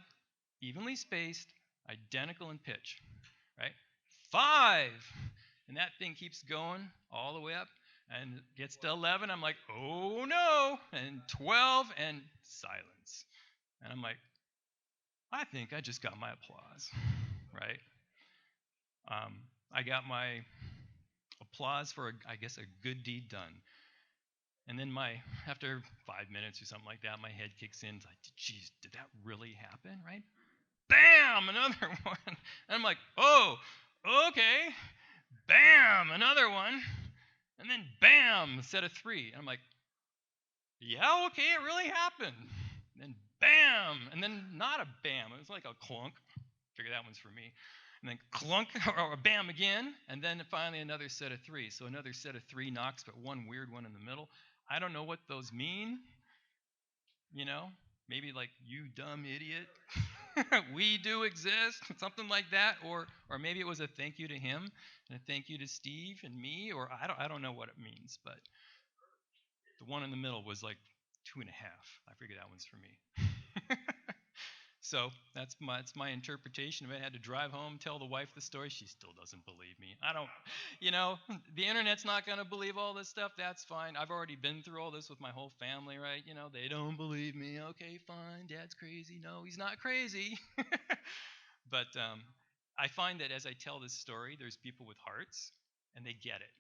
evenly spaced, identical in pitch, right? 5. And that thing keeps going all the way up and gets to 11. I'm like, oh no. And 12 and silence. And I'm like, I think I just got my applause, right? I got my applause for, I guess, a good deed done. And then after 5 minutes or something like that, my head kicks in. It's like, geez, did that really happen, right? Bam, another one. And I'm like, oh, okay. Bam, another one. And then bam, a set of 3. And I'm like, yeah, okay, it really happened. And then bam, and then not a bam. It was like a clunk. Figure that one's for me. And then clunk, or bam again. And then finally another set of 3. So another set of 3 knocks, but one weird one in the middle. I don't know what those mean. Maybe like, you dumb idiot. We do exist, something like that. Or maybe it was a thank you to him and a thank you to Steve and me, or I don't know what it means, but the one in the middle was like 2.5. I figured that one's for me. So that's my interpretation of it. I had to drive home, tell the wife the story. She still doesn't believe me. The internet's not going to believe all this stuff. That's fine. I've already been through all this with my whole family, right? They don't believe me. Okay, fine. Dad's crazy. No, he's not crazy. But I find that as I tell this story, there's people with hearts, and they get it.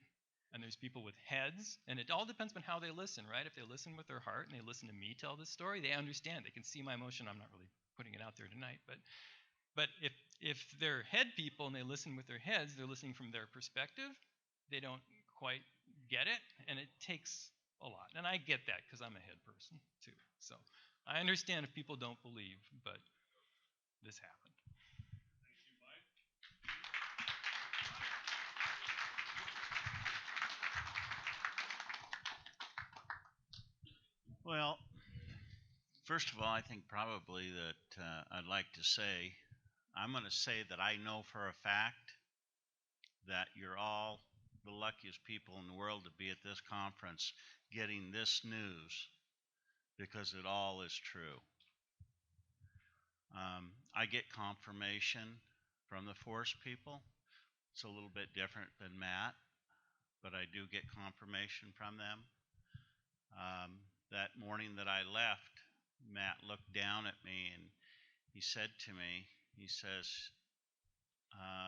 And there's people with heads, and it all depends on how they listen, right? If they listen with their heart and they listen to me tell this story, they understand. They can see my emotion. I'm not really putting it out there tonight, but if they're head people and they listen with their heads, they're listening from their perspective. They don't quite get it, and it takes a lot. And I get that because I'm a head person too. So I understand if people don't believe, but this happened. Thank you, Mike. Well, first of all, I think probably that I'd like to say, I'm going to say that I know for a fact that you're all the luckiest people in the world to be at this conference getting this news, because it all is true. I get confirmation from the Force people. It's a little bit different than Matt, but I do get confirmation from them. That morning that I left, Matt looked down at me and he said to me, he says,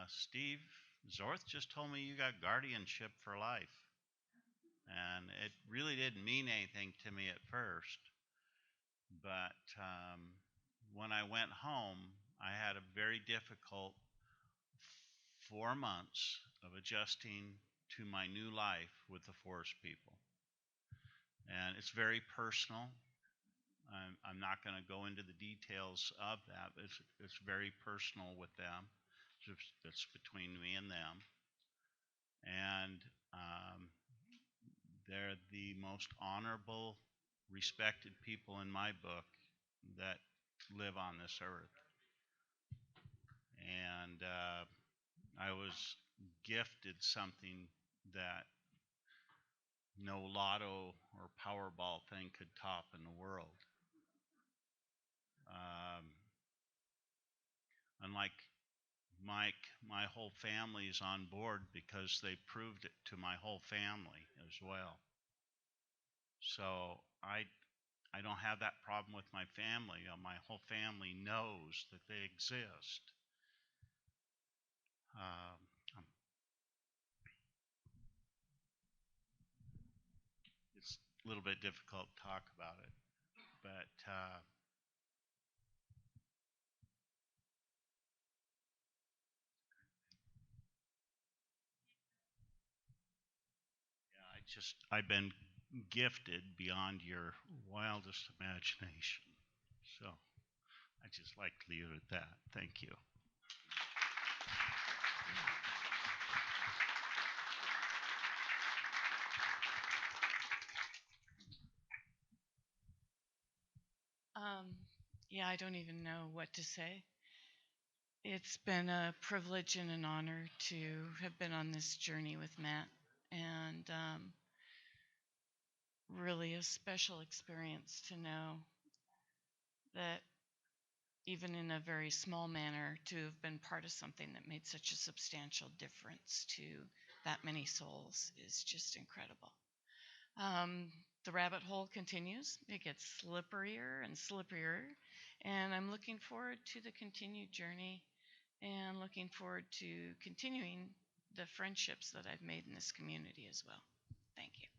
Steve, Zorth just told me you got guardianship for life. And it really didn't mean anything to me at first. But when I went home, I had a very difficult 4 months of adjusting to my new life with the forest people. And it's very personal. I'm not going to go into the details of that. It's very personal with them. It's between me and them. And they're the most honorable, respected people in my book that live on this earth. And I was gifted something that no lotto or Powerball thing could top in the world. Unlike Mike, my whole family is on board because they proved it to my whole family as well. So I don't have that problem with my family. My whole family knows that they exist. It's a little bit difficult to talk about it, but I've been gifted beyond your wildest imagination. So I just like to leave it at that. Thank you. Yeah, I don't even know what to say. It's been a privilege and an honor to have been on this journey with Matt, and really a special experience to know that even in a very small manner, to have been part of something that made such a substantial difference to that many souls is just incredible. The rabbit hole continues. It gets slipperier and slipperier, and I'm looking forward to the continued journey and looking forward to continuing the friendships that I've made in this community as well. Thank you.